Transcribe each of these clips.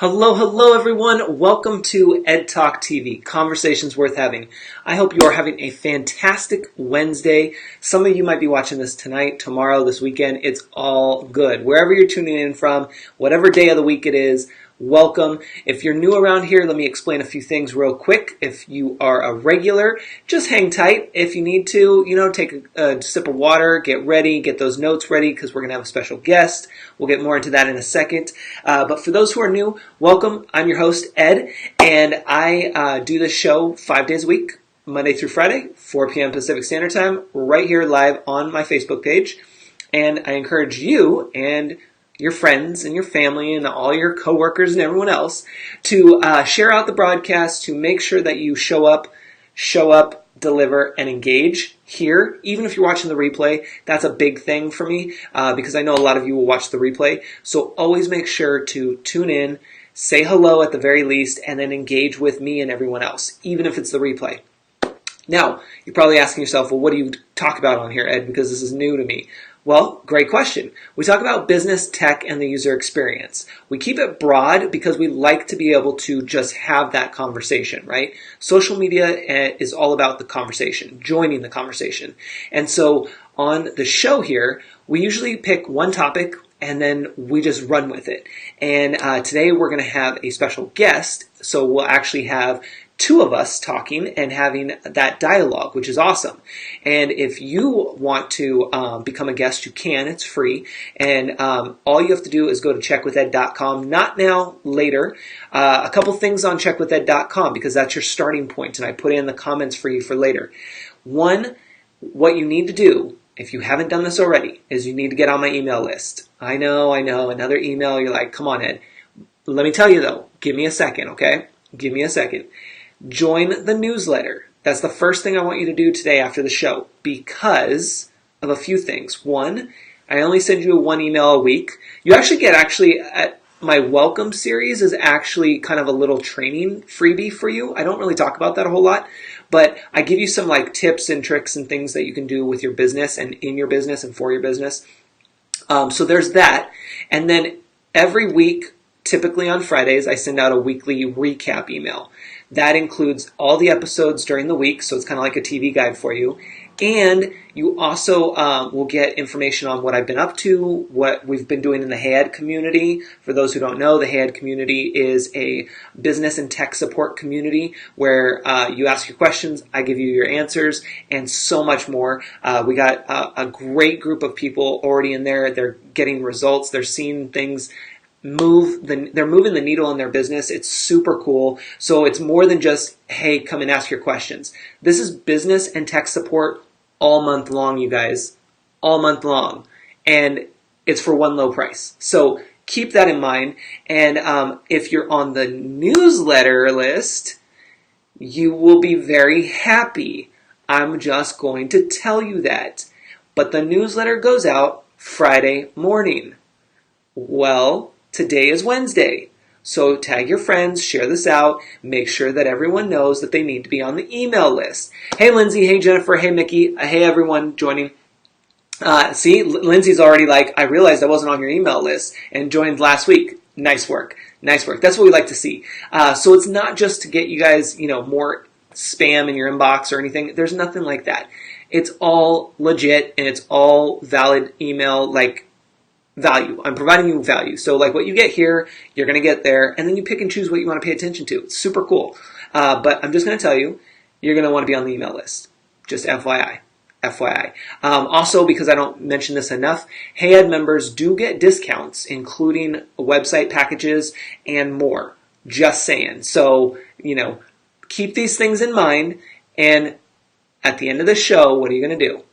Hello, hello everyone. Welcome to Ed Talk TV, Conversations Worth Having. I hope you are having a fantastic Wednesday. Some of you might be watching this tonight, tomorrow, this weekend. It's all good. Wherever you're tuning in from, whatever day of the week it is, welcome. If you're new around here, let me explain a few things real quick. If you are a regular, just hang tight. If you need to, take a sip of water, get ready, get those notes ready because we're going to have a special guest. We'll get more into that in a second. But for those who are new, welcome. I'm your host, Ed, and I do this show 5 days a week, Monday through Friday, 4 p.m. Pacific Standard Time, right here live on my Facebook page. And I encourage you and your friends and your family and all your coworkers and everyone else to share out the broadcast, to make sure that you show up, deliver, and engage here. Even if you're watching the replay, that's a big thing for me because I know a lot of you will watch the replay. So always make sure to tune in, say hello at the very least, and then engage with me and everyone else, even if it's the replay. Now, you're probably asking yourself, well, what do you talk about on here, Ed? Because this is new to me. Well, great question. We talk about business, tech, and the user experience. We keep it broad because we like to be able to just have that conversation, right? Social media is all about the conversation, joining the conversation. And so on the show here, we usually pick one topic and then we just run with it. And today we're going to have a special guest. So we'll actually have two of us talking and having that dialogue, which is awesome. And if you want to become a guest, you can. It's free. And all you have to do is go to checkwithed.com. Not now, later. A couple things on checkwithed.com because that's your starting point. And I put in the comments for you for later. One, what you need to do, if you haven't done this already, is you need to get on my email list. I know, another email. You're like, come on, Ed. Let me tell you though, give me a second, okay? Give me a second. Join the newsletter. That's the first thing I want you to do today after the show because of a few things. One, I only send you one email a week. You actually get my welcome series is actually kind of a little training freebie for you. I don't really talk about that a whole lot, but I give you some like tips and tricks and things that you can do with your business and in your business and for your business. So there's that. And then every week, typically on Fridays, I send out a weekly recap email. That includes all the episodes during the week, so it's kind of like a TV guide for you. And you also will get information on what I've been up to, what we've been doing in the Hey Ed community. For those who don't know, the Hey Ed community is a business and tech support community where you ask your questions, I give you your answers, and so much more. We got a great group of people already in there. They're getting results. They're seeing things they're moving the needle in their business. It's super cool. So it's more than just, hey, come and ask your questions. This is business and tech support all month long, you guys. All month long. And it's for one low price. So keep that in mind. And if you're on the newsletter list, you will be very happy. I'm just going to tell you that. But the newsletter goes out Friday morning. Well, today is Wednesday, so tag your friends, share this out, make sure that everyone knows that they need to be on the email list. Hey Lindsay, hey Jennifer, hey Mickey, hey everyone joining. See, Lindsay's already like, I realized I wasn't on your email list and joined last week. Nice work, nice work. That's what we like to see. So it's not just to get you guys, more spam in your inbox or anything. There's nothing like that. It's all legit and it's all valid email, value. I'm providing you value. So like what you get here, you're going to get there, and then you pick and choose what you want to pay attention to. It's super cool. But I'm just going to tell you, you're going to want to be on the email list. Just FYI. FYI. Also, because I don't mention this enough, Hey Ed members do get discounts, including website packages and more. Just saying. So, keep these things in mind, and at the end of the show, what are you going to do?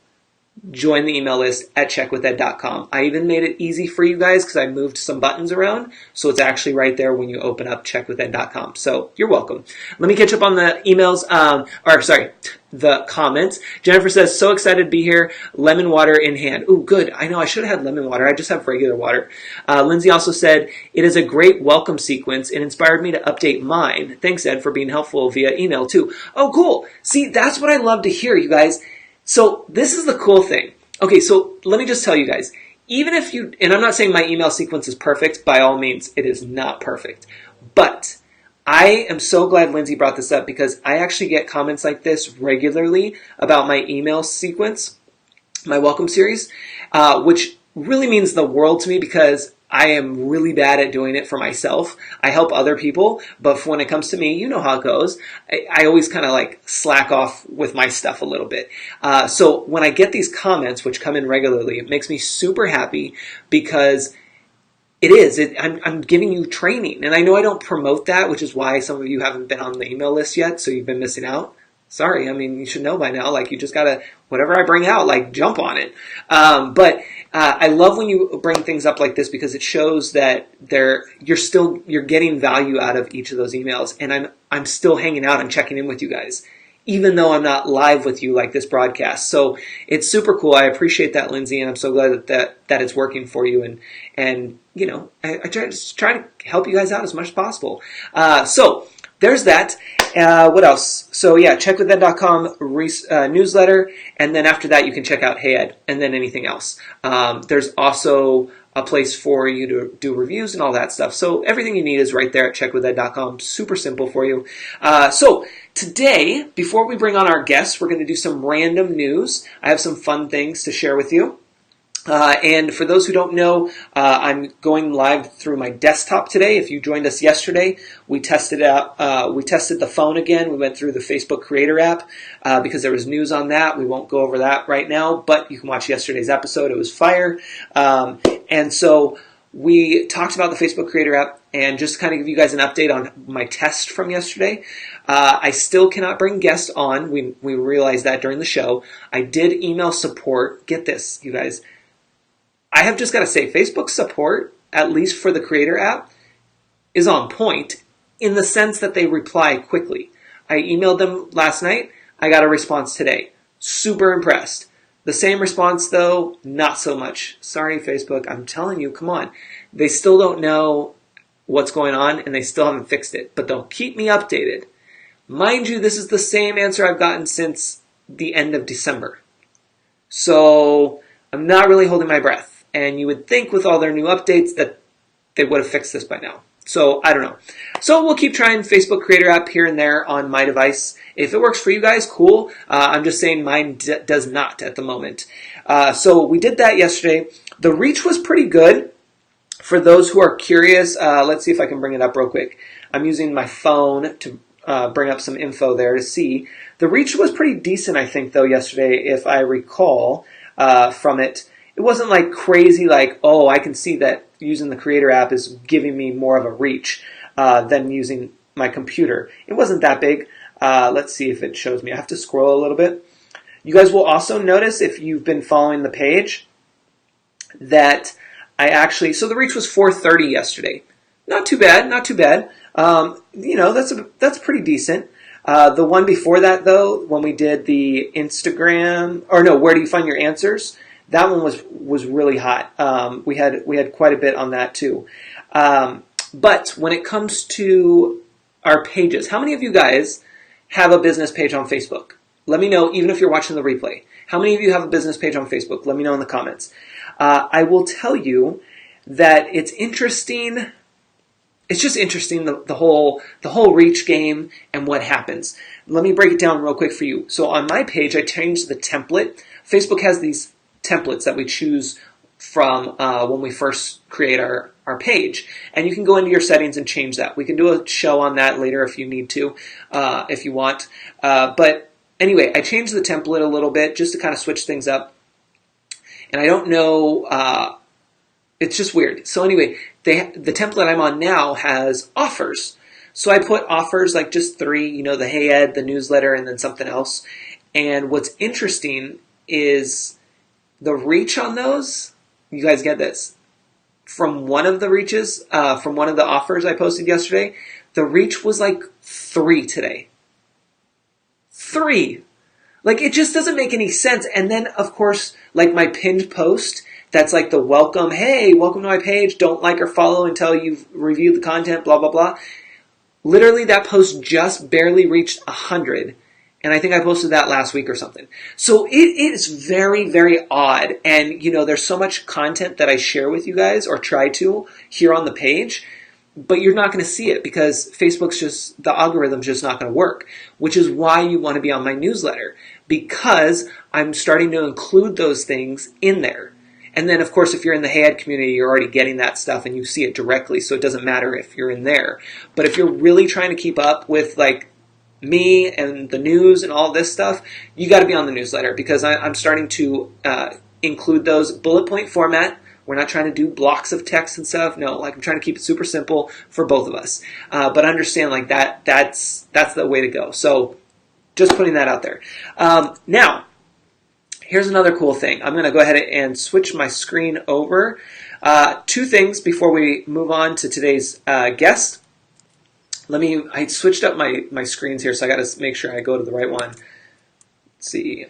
Join the email list at checkwithed.com. I even made it easy for you guys because I moved some buttons around, so it's actually right there when you open up checkwithed.com. So you're welcome. Let me catch up on the emails, the comments. Jennifer says, so excited to be here. Lemon water in hand. Ooh, good. I know I should have had lemon water. I just have regular water. Lindsay also said, it is a great welcome sequence. It inspired me to update mine. Thanks, Ed, for being helpful via email too. Oh, cool. See, that's what I love to hear, you guys. So this is the cool thing. Okay, so let me just tell you guys, even if you, and I'm not saying my email sequence is perfect, by all means, it is not perfect. But I am so glad Lindsay brought this up because I actually get comments like this regularly about my email sequence, my welcome series, which really means the world to me because I am really bad at doing it for myself. I help other people, but when it comes to me, you know how it goes. I always kind of like slack off with my stuff a little bit. So when I get these comments, which come in regularly, it makes me super happy because I'm giving you training. And I know I don't promote that, which is why some of you haven't been on the email list yet, so you've been missing out. Sorry, I mean, you should know by now, like, you just gotta, whatever I bring out, like, jump on it. But I love when you bring things up like this because it shows that you're getting value out of each of those emails, and I'm still hanging out and checking in with you guys, even though I'm not live with you like this broadcast. So it's super cool. I appreciate that, Lindsay, and I'm so glad that it's working for you. And you know, I try to help you guys out as much as possible. So there's that. What else? So yeah, checkwithed.com newsletter, and then after that you can check out Hey Ed, and then anything else. There's also a place for you to do reviews and all that stuff. So everything you need is right there at checkwithed.com. Super simple for you. So today, before we bring on our guests, we're going to do some random news. I have some fun things to share with you. And for those who don't know, I'm going live through my desktop today. If you joined us yesterday, we tested out. We tested the phone again. We went through the Facebook Creator app because there was news on that. We won't go over that right now, but you can watch yesterday's episode. It was fire. And so we talked about the Facebook Creator app, and just to kind of give you guys an update on my test from yesterday. I still cannot bring guests on. We realized that during the show. I did email support. Get this, you guys. I have just got to say, Facebook support, at least for the Creator app, is on point in the sense that they reply quickly. I emailed them last night. I got a response today. Super impressed. The same response, though, not so much. Sorry, Facebook. I'm telling you, come on. They still don't know what's going on, and they still haven't fixed it. But they'll keep me updated. Mind you, this is the same answer I've gotten since the end of December. So I'm not really holding my breath. And you would think with all their new updates that they would have fixed this by now. So I don't know. So we'll keep trying Facebook Creator app here and there on my device. If it works for you guys, cool. I'm just saying mine does not at the moment. So we did that yesterday. The reach was pretty good. For those who are curious, let's see if I can bring it up real quick. I'm using my phone to bring up some info there to see. The reach was pretty decent, I think, though, yesterday, if I recall from it. It wasn't like crazy, like, oh, I can see that using the Creator app is giving me more of a reach than using my computer. It wasn't that big. Let's see if it shows me. I have to scroll a little bit. You guys will also notice, if you've been following the page, that so the reach was 430 yesterday. Not too bad, not too bad. You know, that's pretty decent. The one before that, though, when we did the Instagram, where do you find your answers? That one was really hot. We had quite a bit on that too. But when it comes to our pages, how many of you guys have a business page on Facebook? Let me know, even if you're watching the replay. How many of you have a business page on Facebook? Let me know in the comments. I will tell you that it's interesting. It's just interesting, the whole reach game and what happens. Let me break it down real quick for you. So on my page, I changed the template. Facebook has these templates that we choose from when we first create our page. And you can go into your settings and change that. We can do a show on that later if you need to, if you want. But anyway, I changed the template a little bit just to kind of switch things up. And I don't know, it's just weird. So anyway, the template I'm on now has offers. So I put offers like just 3, you know, the Hey Ed, the newsletter, and then something else. And what's interesting is the reach on those, you guys get this, from one of the reaches, from one of the offers I posted yesterday, the reach was like 3 today. 3! Like, it just doesn't make any sense. And then, of course, like my pinned post, that's like the welcome, hey, welcome to my page, don't like or follow until you've reviewed the content, blah, blah, blah. Literally, that post just barely reached 100. And I think I posted that last week or something. So it is very, very odd. And, you know, there's so much content that I share with you guys or try to here on the page but you're not going to see it because Facebook's just, the algorithm's just not going to work, which is why you want to be on my newsletter, because I'm starting to include those things in there. And then, of course, if you're in the Hey Ed community, you're already getting that stuff and you see it directly, so it doesn't matter if you're in there. But if you're really trying to keep up with like me and the news and all this stuff, you got to be on the newsletter, because I'm starting to include those bullet point format. We're not trying to do blocks of text and stuff. No, like I'm trying to keep it super simple for both of us. But understand like that's the way to go. So just putting that out there. Now, here's another cool thing. I'm going to go ahead and switch my screen over. Two things before we move on to today's guest. I switched up my screens here, so I got to make sure I go to the right one. Let's see.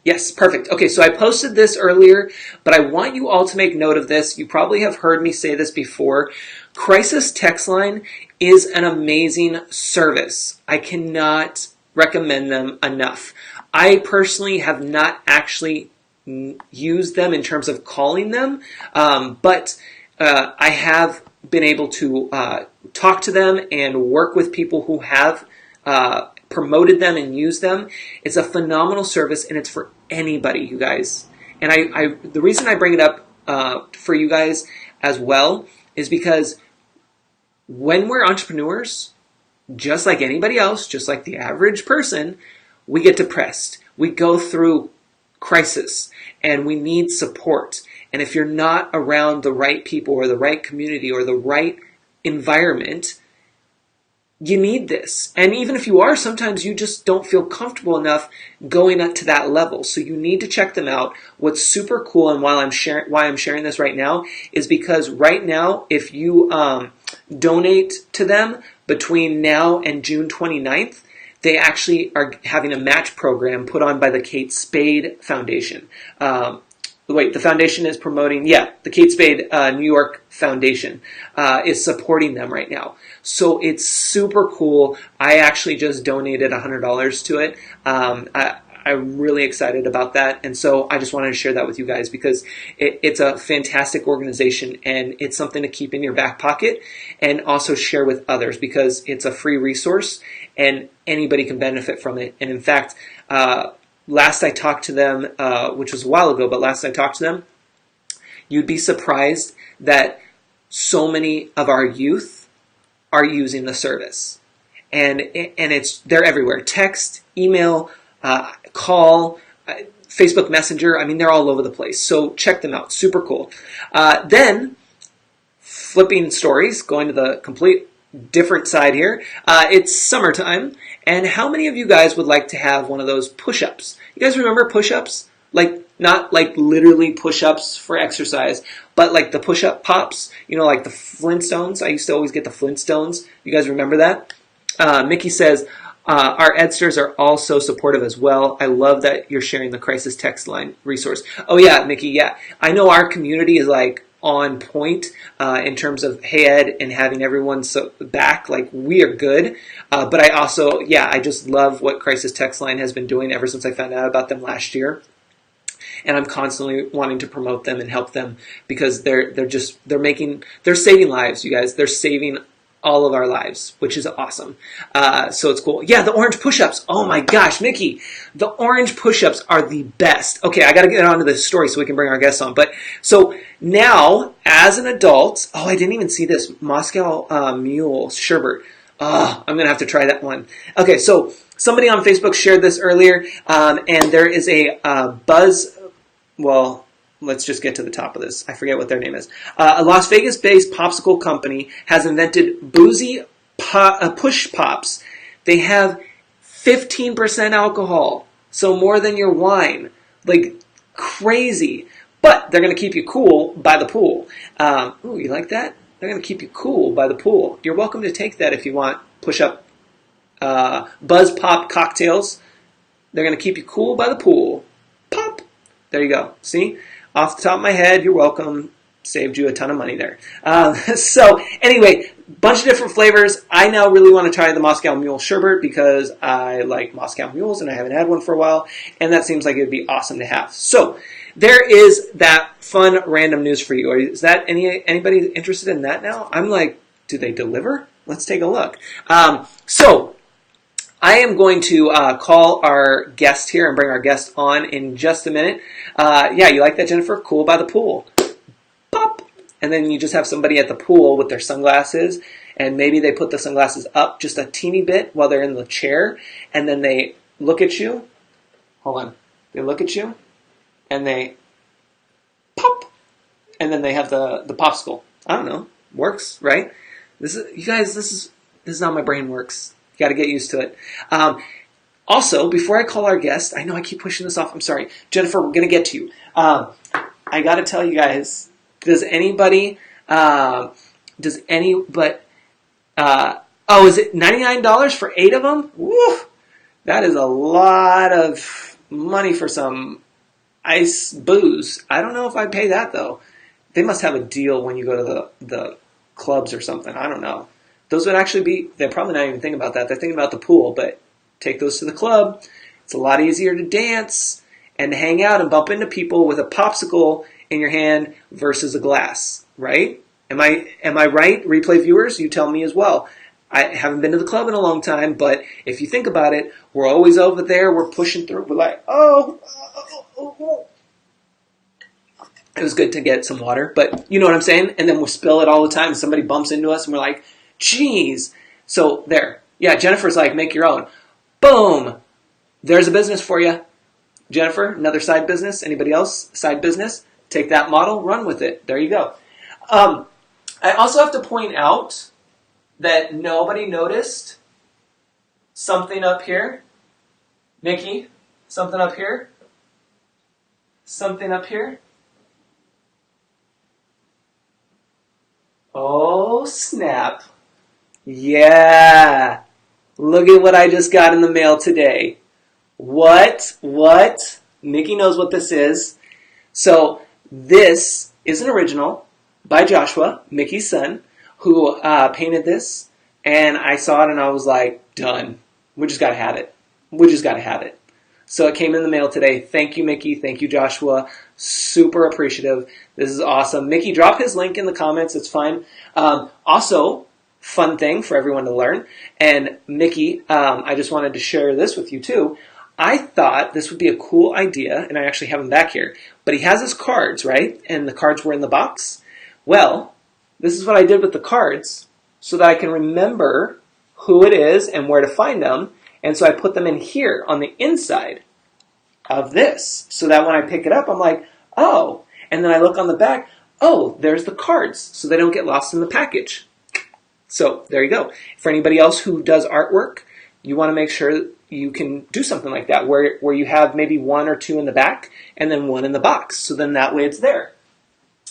Yes, perfect. Okay, so I posted this earlier, but I want you all to make note of this. You probably have heard me say this before. Crisis Text Line is an amazing service. I cannot recommend them enough. I personally have not actually used them in terms of calling them, but I have been able to talk to them and work with people who have promoted them and used them. It's a phenomenal service, and it's for anybody, you guys. And the reason I bring it up for you guys as well is because when we're entrepreneurs, just like anybody else, just like the average person, we get depressed. We go through crisis, and we need support. And if you're not around the right people or the right community or the right environment, you need this. And even if you are, sometimes you just don't feel comfortable enough going up to that level. So you need to check them out. What's super cool, and why I'm sharing this right now, is because right now, if you donate to them between now and June 29th, they actually are having a match program put on by the Kate Spade Foundation. The foundation is promoting, the Kate Spade New York Foundation is supporting them right now. So it's super cool. I actually just donated $100 to it. I'm really excited about that. And so I just wanted to share that with you guys, because it's a fantastic organization, and it's something to keep in your back pocket and also share with others, because it's a free resource and anybody can benefit from it. And in fact, last I talked to them, which was a while ago, but last I talked to them, you'd be surprised that so many of our youth are using the service. And they're everywhere. Text, email, call, Facebook Messenger. I mean, they're all over the place. So check them out. Super cool. Then, flipping stories, going to the complete different side here. It's summertime. And how many of you guys would like to have one of those push-ups? You guys remember push-ups? Like, not like literally push-ups for exercise, but like the push-up pops, like the Flintstones. I used to always get the Flintstones. You guys remember that? Mickey says, our Edsters are also supportive as well. I love that you're sharing the Crisis Text Line resource. Oh yeah, Mickey, yeah. I know our community is like on point in terms of Hey Ed and having everyone back. Like, we are good. But I also, I just love what Crisis Text Line has been doing ever since I found out about them last year. And I'm constantly wanting to promote them and help them, because they're saving lives, you guys. They're saving all of our lives, which is awesome. So it's cool. Yeah, the orange push-ups. Oh my gosh, Mickey, the orange push-ups are the best. Okay, I got to get onto the story so we can bring our guests on. But so now, as an adult, I didn't even see this Moscow Mule sherbet. I'm going to have to try that one. Okay, so somebody on Facebook shared this earlier, and there is a let's just get to the top of this. I forget what their name is. A Las Vegas-based popsicle company has invented boozy push pops. They have 15% alcohol, so more than your wine. Like, crazy. But they're going to keep you cool by the pool. Ooh, you like that? They're going to keep you cool by the pool. You're welcome to take that if you want. Push-up Buzz Pop cocktails. They're going to keep you cool by the pool. Pop. There you go. See? Off the top of my head, you're welcome. saved you a ton of money there. So anyway, bunch of different flavors. I now really want to try the Moscow Mule sherbet because I like Moscow mules and I haven't had one for a while, and that seems like it would be awesome to have. So there is that fun random news for you. Is that anybody interested in that now? I'm like, do they deliver? Let's take a look. So I am going to call our guest here and bring our guest on in just a minute. Yeah, you like that, Jennifer? Cool by the pool. Pop. And then you just have somebody at the pool with their sunglasses, and maybe they put the sunglasses up just a teeny bit while they're in the chair, and then they look at you. Hold on. They look at you, and they pop, and then they have the popsicle. I don't know. Works, right? This is how my brain works. You got to get used to it. Also, before I call our guest, I know I keep pushing this off. I'm sorry. Jennifer, we're going to get to you. I got to tell you guys, is it $99 for 8 of them? Woo! That is a lot of money for some ice booze. I don't know if I'd pay that, though. They must have a deal when you go to the clubs or something. I don't know. Those would actually be, they're probably not even thinking about that. They're thinking about the pool, but take those to the club. It's a lot easier to dance and to hang out and bump into people with a popsicle in your hand versus a glass, right? Am I right? Replay viewers, you tell me as well. I haven't been to the club in a long time, but if you think about it, we're always over there, we're pushing through, we're like, oh. It was good to get some water, but you know what I'm saying? And then we'll spill it all the time. Somebody bumps into us and we're like, geez. So there. Yeah, Jennifer's like, make your own. Boom. There's a business for you. Jennifer, another side business. Anybody else? Side business? Take that model, run with it. There you go. I also have to point out that nobody noticed something up here. Nikki, something up here? Something up here? Oh, snap. Yeah. Look at what I just got in the mail today. What? Nikki knows what this is. So this is an original by Joshua, Mickey's son, who painted this. And I saw it and I was like, done. We just got to have it. So it came in the mail today. Thank you, Mickey. Thank you, Joshua. Super appreciative. This is awesome. Mickey, drop his link in the comments. It's fine. Also, fun thing for everyone to learn. And Mickey, I just wanted to share this with you too. I thought this would be a cool idea, and I actually have him back here. But he has his cards, right? And the cards were in the box. Well, this is what I did with the cards so that I can remember who it is and where to find them. And so I put them in here on the inside of this so that when I pick it up, I'm like, oh. And then I look on the back, oh, there's the cards so they don't get lost in the package. So there you go. For anybody else who does artwork, you want to make sure you can do something like that where you have maybe 1 or 2 in the back and then 1 in the box. So then that way it's there.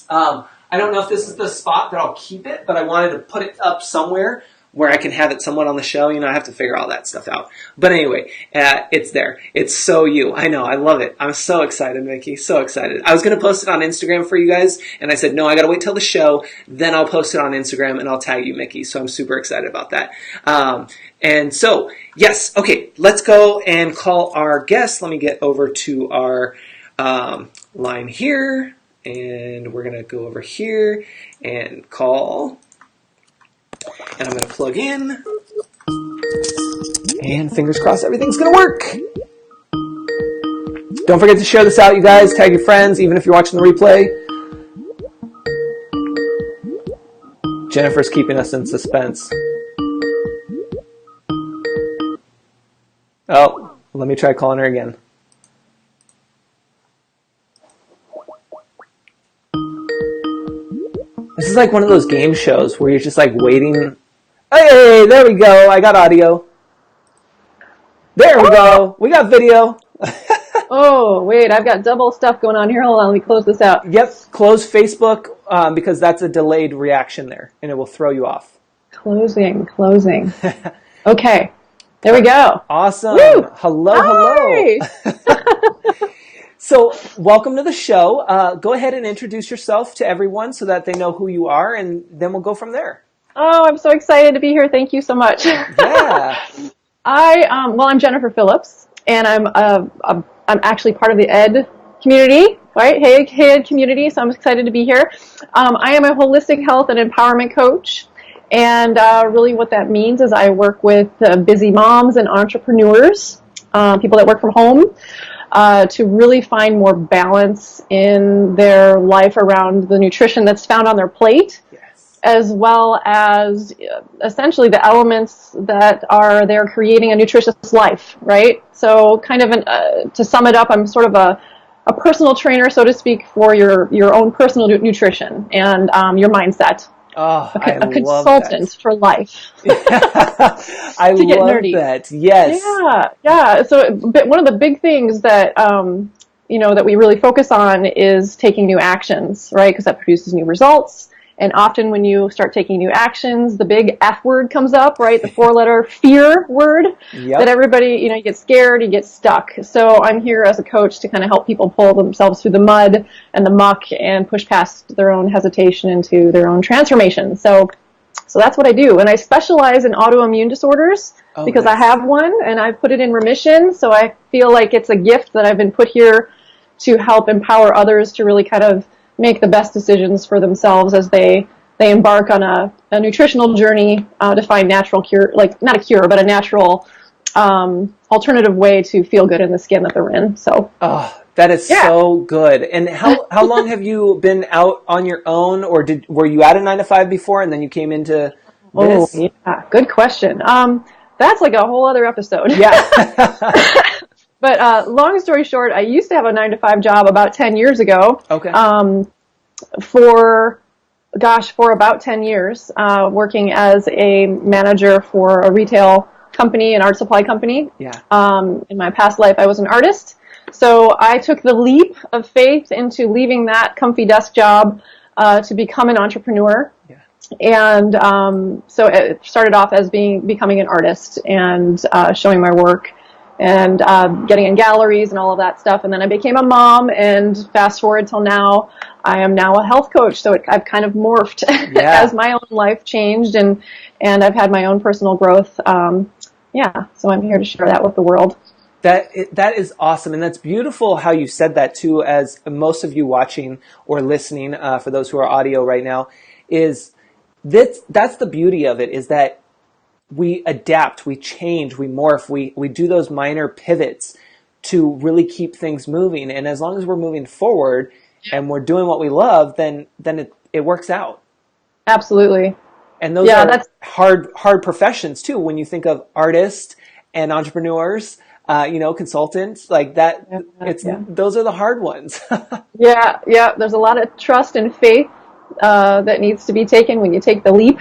I don't know if this is the spot that I'll keep it, but I wanted to put it up somewhere where I can have it somewhat on the show. You know, I have to figure all that stuff out. But anyway, it's there. It's so you. I know. I love it. I'm so excited, Mickey. So excited. I was going to post it on Instagram for you guys, and I said, no, I got to wait till the show. Then I'll post it on Instagram, and I'll tag you, Mickey. So I'm super excited about that. And so, yes. Okay, let's go and call our guest. Let me get over to our line here. And we're going to go over here and call. And I'm going to plug in. And fingers crossed everything's going to work. Don't forget to share this out, you guys. Tag your friends, even if you're watching the replay. Jennifer's keeping us in suspense. Oh, let me try calling her again. This is like one of those game shows where you're just like waiting. Hey, there we go. I got audio. There we go. We got video. Oh, wait. I've got double stuff going on here. Hold on. Let me close this out. Yep. Close Facebook because that's a delayed reaction there and it will throw you off. Closing. Okay. There we go. Awesome. Woo! Hello. Hi. So welcome to the show. Go ahead and introduce yourself to everyone so that they know who you are, and then we'll go from there. Oh, I'm so excited to be here. Thank you so much. Yeah. I'm Jennifer Phillips, and I'm actually part of the Ed community, right? Hey Ed community. So I'm excited to be here. I am a holistic health and empowerment coach, and really what that means is I work with busy moms and entrepreneurs, people that work from home, to really find more balance in their life around the nutrition that's found on their plate, as well as essentially the elements that are there creating a nutritious life, right? So kind of to sum it up, I'm sort of a personal trainer, so to speak, for your own personal nutrition and your mindset. Oh, I A love consultant that. for life. I To get love nerdy. that. Yes. Yeah. So one of the big things that that we really focus on is taking new actions, right? Because that produces new results. And often when you start taking new actions, the big F word comes up, right? The 4-letter fear word that everybody, you get scared, you get stuck. So I'm here as a coach to kind of help people pull themselves through the mud and the muck and push past their own hesitation into their own transformation. So that's what I do. And I specialize in autoimmune disorders because nice. I have one and I've put it in remission. So I feel like it's a gift that I've been put here to help empower others to really kind of make the best decisions for themselves as they embark on a nutritional journey to find natural cure, like not a cure, but a natural alternative way to feel good in the skin that they're in. So. Oh, that is so good. And how long have you been out on your own, or were you at a 9-to-5 before and then you came into this? Oh, yeah. Good question. That's like a whole other episode. Yeah. But long story short, I used to have a 9-to-5 job about 10 years ago. Okay. For about 10 years, working as a manager for a retail company, an art supply company. Yeah. In my past life, I was an artist. So I took the leap of faith into leaving that comfy desk job to become an entrepreneur. Yeah. And so it started off as becoming an artist and showing my work and getting in galleries and all of that stuff. And then I became a mom, and fast forward till now, I am now a health coach. So I've kind of morphed as my own life changed, and I've had my own personal growth. So I'm here to share that with the world. That is awesome, and that's beautiful how you said that too, as most of you watching or listening, for those who are audio right now, is that's the beauty of it, is that we adapt, we change, we morph, we do those minor pivots to really keep things moving. And as long as we're moving forward and we're doing what we love, then it works out. Absolutely. And those are hard professions too. When you think of artists and entrepreneurs, consultants like that, those are the hard ones. Yeah. There's a lot of trust and faith that needs to be taken when you take the leap.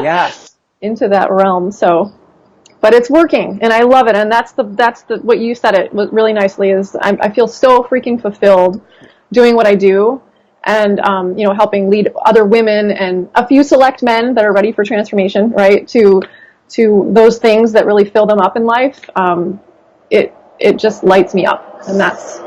Yeah. Into that realm. So, but it's working, and I love it. And that's the what you said it really nicely is I feel so freaking fulfilled doing what I do, and helping lead other women and a few select men that are ready for transformation, right? To those things that really fill them up in life. It just lights me up, and that's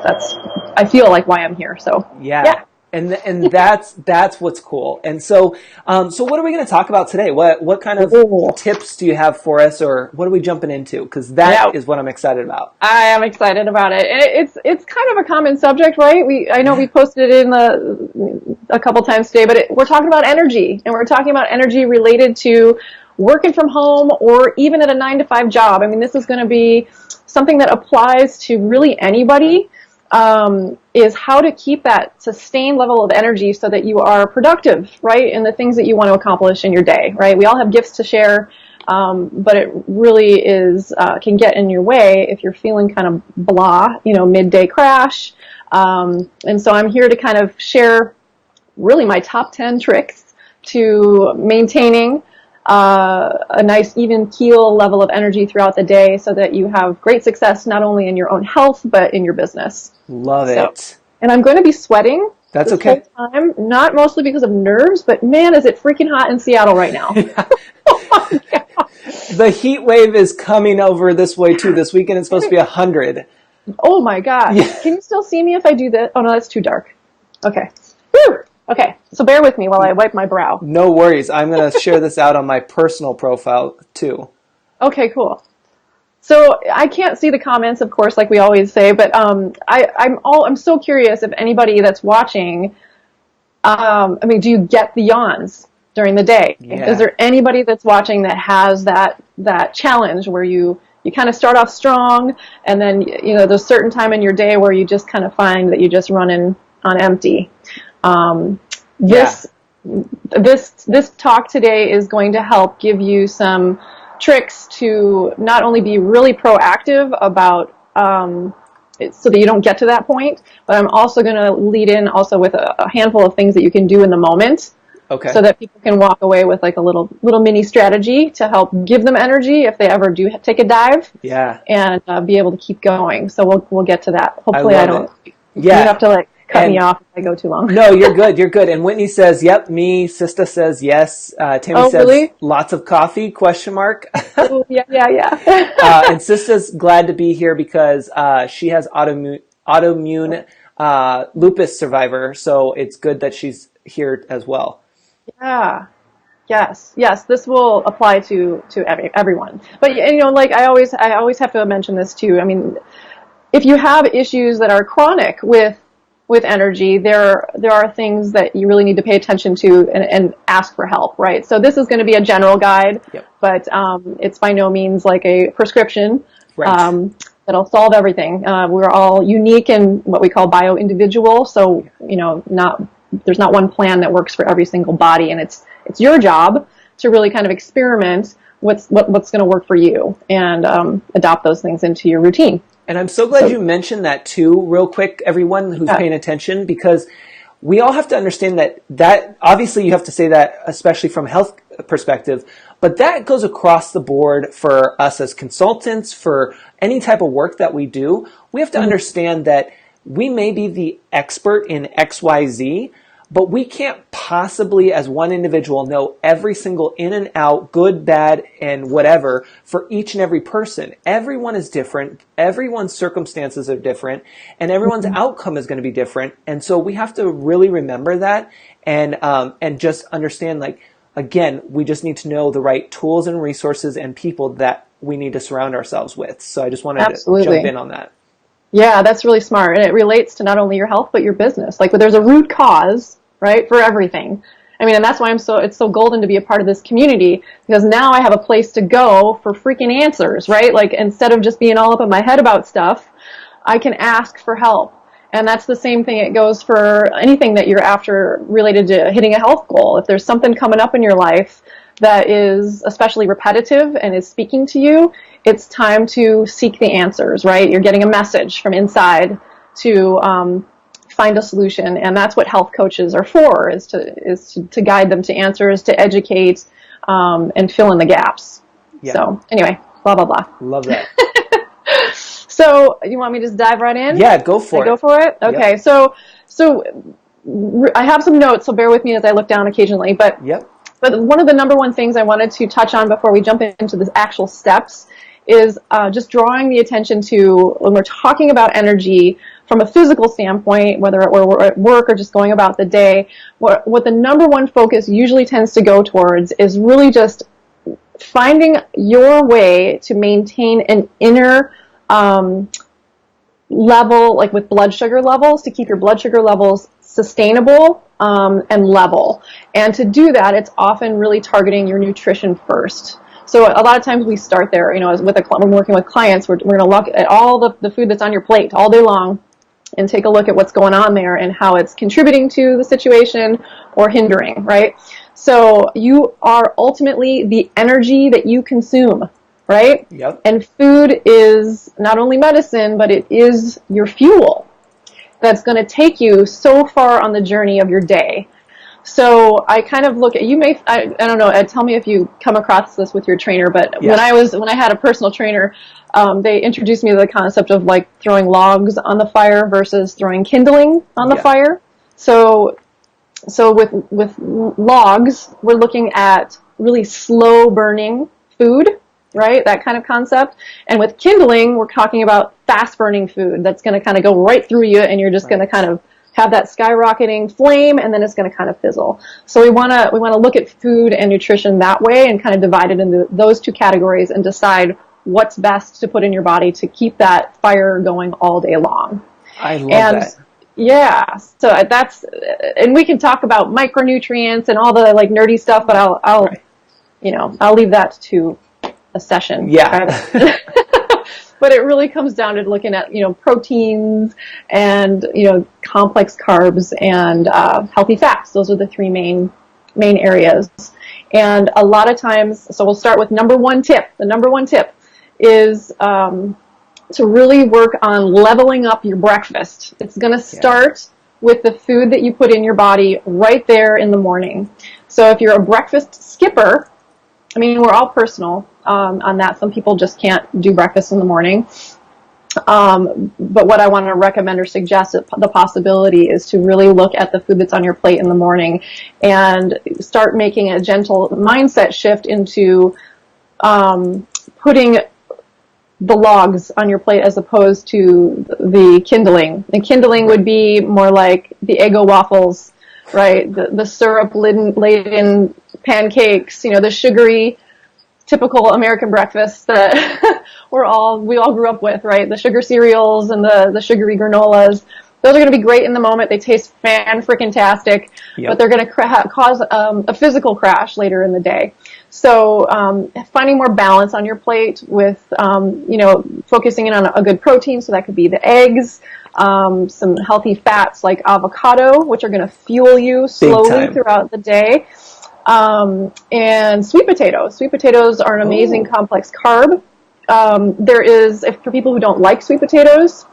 I feel like why I'm here. So yeah. And that's what's cool. And so what are we going to talk about today? What kind of tips do you have for us, or what are we jumping into? Because that is what I'm excited about. I am excited about it. And it's kind of a common subject, right? I know we posted it in a couple times today, but we're talking about energy, and we're talking about energy related to working from home or even at a 9-to-5 job. I mean, this is going to be something that applies to really anybody. Is how to keep that sustained level of energy so that you are productive, right, in the things that you want to accomplish in your day, right? We all have gifts to share, but it really can get in your way if you're feeling kind of blah, midday crash. And so I'm here to kind of share really my top 10 tricks to maintaining a nice even keel level of energy throughout the day so that you have great success not only in your own health but in your business. Love it. And I'm going to be sweating. That's okay. Whole time, not mostly because of nerves, but man, is it freaking hot in Seattle right now. Oh the heat wave is coming over this way too. This weekend it's supposed to be 100. Oh my gosh. Yeah. Can you still see me if I do this? Oh no, that's too dark. Okay. Whew. Okay. So bear with me while I wipe my brow. No worries. I'm going to share this out on my personal profile too. Okay, cool. So I can't see the comments, of course, like we always say, but I'm so curious if anybody that's watching, I mean, do you get the yawns during the day? Yeah. Is there anybody that's watching that has that challenge where you kind of start off strong, and then there's a certain time in your day where you just kind of find that you're just running on empty? This talk today is going to help give you some tricks to not only be really proactive about so that you don't get to that point, but I'm also going to lead in also with a handful of things that you can do in the moment. Okay. So that people can walk away with like a little mini strategy to help give them energy if they ever do take a dive. Yeah. And be able to keep going. So we'll get to that. Hopefully I don't. Yeah. You have to cut me off if I go too long. No, you're good. You're good. And Whitney says, "Yep." Me. Sista says, "Yes." Tammy says, really? "Lots of coffee?" ? Oh, yeah. And Sista's glad to be here because she has autoimmune lupus survivor. So it's good that she's here as well. Yeah. Yes. This will apply to everyone. But like I always have to mention this too. I mean, if you have issues that are chronic with energy, there are things that you really need to pay attention to and ask for help, right? So this is going to be a general guide, Yep. but it's by no means like a prescription. Right. That'll solve everything. We're all unique and what we call bio-individual, so there's not one plan that works for every single body, and it's your job to really kind of experiment what's going to work for you and adopt those things into your routine. And I'm so glad you mentioned that too, real quick, everyone who's paying attention, because we all have to understand that obviously you have to say that, especially from a health perspective, but that goes across the board for us as consultants, for any type of work that we do. We have to understand that we may be the expert in XYZ, but we can't possibly, as one individual, know every single in and out, good, bad, and whatever for each and every person. Everyone is different. Everyone's circumstances are different, and everyone's outcome is going to be different. And so we have to really remember that and just understand, again, we just need to know the right tools and resources and people that we need to surround ourselves with. So I just wanted to jump in on that. Yeah, that's really smart. And it relates to not only your health, but your business. There's a root cause, right, for everything. I mean, and that's why it's so golden to be a part of this community, because now I have a place to go for freaking answers, right? Instead of just being all up in my head about stuff, I can ask for help. And that's the same thing. It goes for anything that you're after related to hitting a health goal. If there's something coming up in your life that is especially repetitive and is speaking to you, it's time to seek the answers, right? You're getting a message from inside to find a solution, and that's what health coaches are for, is to guide them to answers, to educate, and fill in the gaps. Yeah. So anyway, blah, blah, blah. Love that. So you want me to just dive right in? Yeah, go for it. Go for it? Okay, yep. So I have some notes, so bear with me as I look down occasionally, but one of the number one things I wanted to touch on before we jump into the actual steps is just drawing the attention to, when we're talking about energy from a physical standpoint, whether we're at work or just going about the day, what the number one focus usually tends to go towards is really just finding your way to maintain an inner level, with blood sugar levels, to keep your blood sugar levels sustainable and level. And to do that, it's often really targeting your nutrition first. So a lot of times we start there, as when we're working with clients, we're going to look at all the food that's on your plate all day long and take a look at what's going on there and how it's contributing to the situation or hindering, right? So you are ultimately the energy that you consume, right? Yep. And food is not only medicine, but it is your fuel that's going to take you so far on the journey of your day. So I kind of look at, I don't know, Ed, tell me if you come across this with your trainer, but when I had a personal trainer, they introduced me to the concept of throwing logs on the fire versus throwing kindling on the fire. So with logs, we're looking at really slow burning food, right? That kind of concept. And with kindling, we're talking about fast burning food that's going to kind of go right through you, and you're just going to kind of have that skyrocketing flame, and then it's going to kind of fizzle. So we want to look at food and nutrition that way, and kind of divide it into those two categories and decide what's best to put in your body to keep that fire going all day long. I love that. Yeah, so that's, and we can talk about micronutrients and all the like nerdy stuff, but I'll I'll leave that to a session. Yeah. But it really comes down to looking at, proteins and, complex carbs and healthy fats. Those are the three main areas. And a lot of times, so we'll start with number one tip. The number one tip is to really work on leveling up your breakfast. It's going to start with the food that you put in your body right there in the morning. So if you're a breakfast skipper, I mean, we're all personal on that. Some people just can't do breakfast in the morning. But what I want to recommend or suggest, the possibility is to really look at the food that's on your plate in the morning and start making a gentle mindset shift into putting the logs on your plate as opposed to the kindling. The kindling would be more like the Eggo waffles, right? The syrup-laden pancakes, the sugary, typical American breakfast that we all grew up with, right? The sugar cereals and the sugary granolas. Those are going to be great in the moment. They taste fan-frickin-tastic, but they're going to cause a physical crash later in the day. So finding more balance on your plate with, focusing in on a good protein. So that could be the eggs, some healthy fats like avocado, which are going to fuel you slowly throughout the day. And sweet potatoes. Sweet potatoes are an amazing complex carb. For people who don't like sweet potatoes,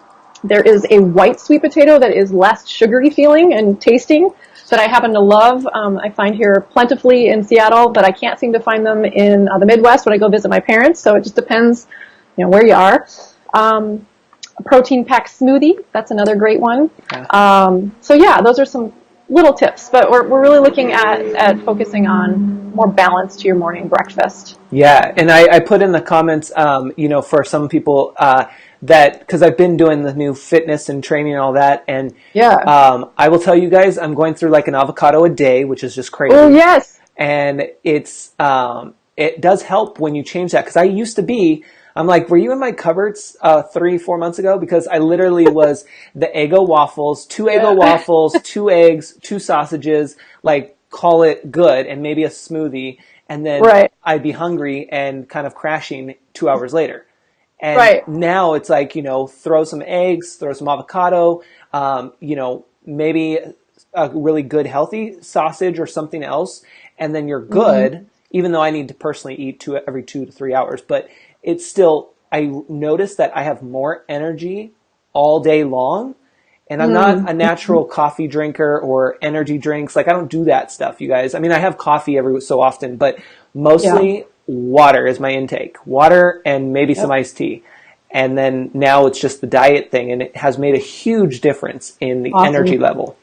there is a white sweet potato that is less sugary feeling and tasting that I happen to love. I find here plentifully in Seattle, but I can't seem to find them in the Midwest when I go visit my parents. So it just depends, where you are. A protein packed smoothie. That's another great one. Those are some little tips, but we're really looking at focusing on more balance to your morning breakfast. Yeah, and I put in the comments, for some people that, because I've been doing the new fitness and training and all that, and I will tell you guys, I'm going through like an avocado a day, which is just crazy. Oh, yes. And it's it does help when you change that, because I used to be, I'm like, were you in my cupboards 3-4 months ago? Because I literally was the Eggo waffles, 2 Eggo waffles, 2 eggs, 2 sausages, like call it good, and maybe a smoothie. And then I'd be hungry and kind of crashing 2 hours later. And now it's like, throw some eggs, throw some avocado, maybe a really good healthy sausage or something else. And then you're good, even though I need to personally eat every 2 to 3 hours. But it's still, I notice that I have more energy all day long. And I'm not a natural coffee drinker or energy drinks. Like, I don't do that stuff, you guys. I mean, I have coffee every so often, but mostly water is my intake. Water and maybe some iced tea. And then now it's just the diet thing, and it has made a huge difference in the energy level.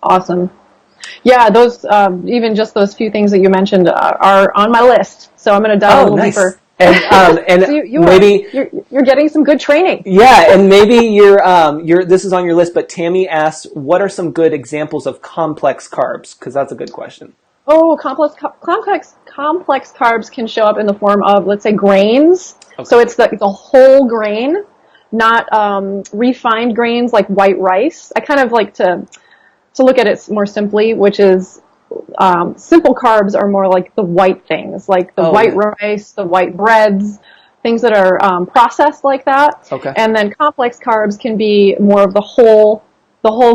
Awesome. Yeah, those, even just those few things that you mentioned are on my list. So I'm going to dive a little deeper. And so maybe you're getting some good training. Yeah, and maybe you're this is on your list. But Tammy asks, what are some good examples of complex carbs? Because that's a good question. Oh, complex carbs can show up in the form of, let's say, grains. Okay. So it's the whole grain, not refined grains like white rice. I kind of like to look at it more simply, which is. Simple carbs are more like the white things, like the white rice, the white breads, things that are processed like that. Okay. And then complex carbs can be more of the whole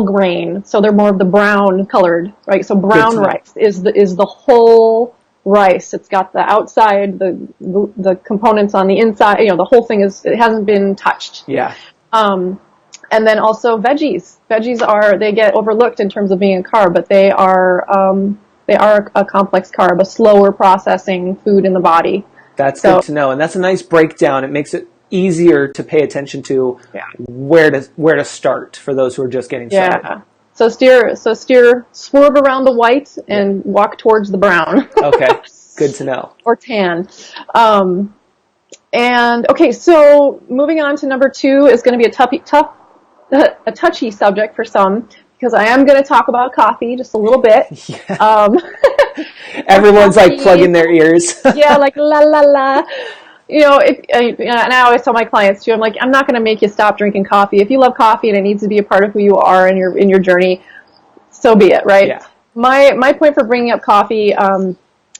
grain. So they're more of the brown colored, right? So brown rice is the whole rice. It's got the outside, the components on the inside. The whole thing it hasn't been touched. Yeah. And then also veggies. Veggies they get overlooked in terms of being a carb, but they are a complex carb, a slower processing food in the body. That's good to know. And that's a nice breakdown. It makes it easier to pay attention to where to start for those who are just getting started. Yeah. So swerve around the white and walk towards the brown. Okay. Good to know. Or tan. And okay, so moving on to number 2 is going to be a touchy subject for some because I am going to talk about coffee just a little bit. Yeah. Um, Everyone's like coffee, plugging their ears. yeah, like la la la. And I always tell my clients too. I'm like, I'm not going to make you stop drinking coffee. If you love coffee and it needs to be a part of who you are in your journey, so be it, right? Yeah. My point for bringing up coffee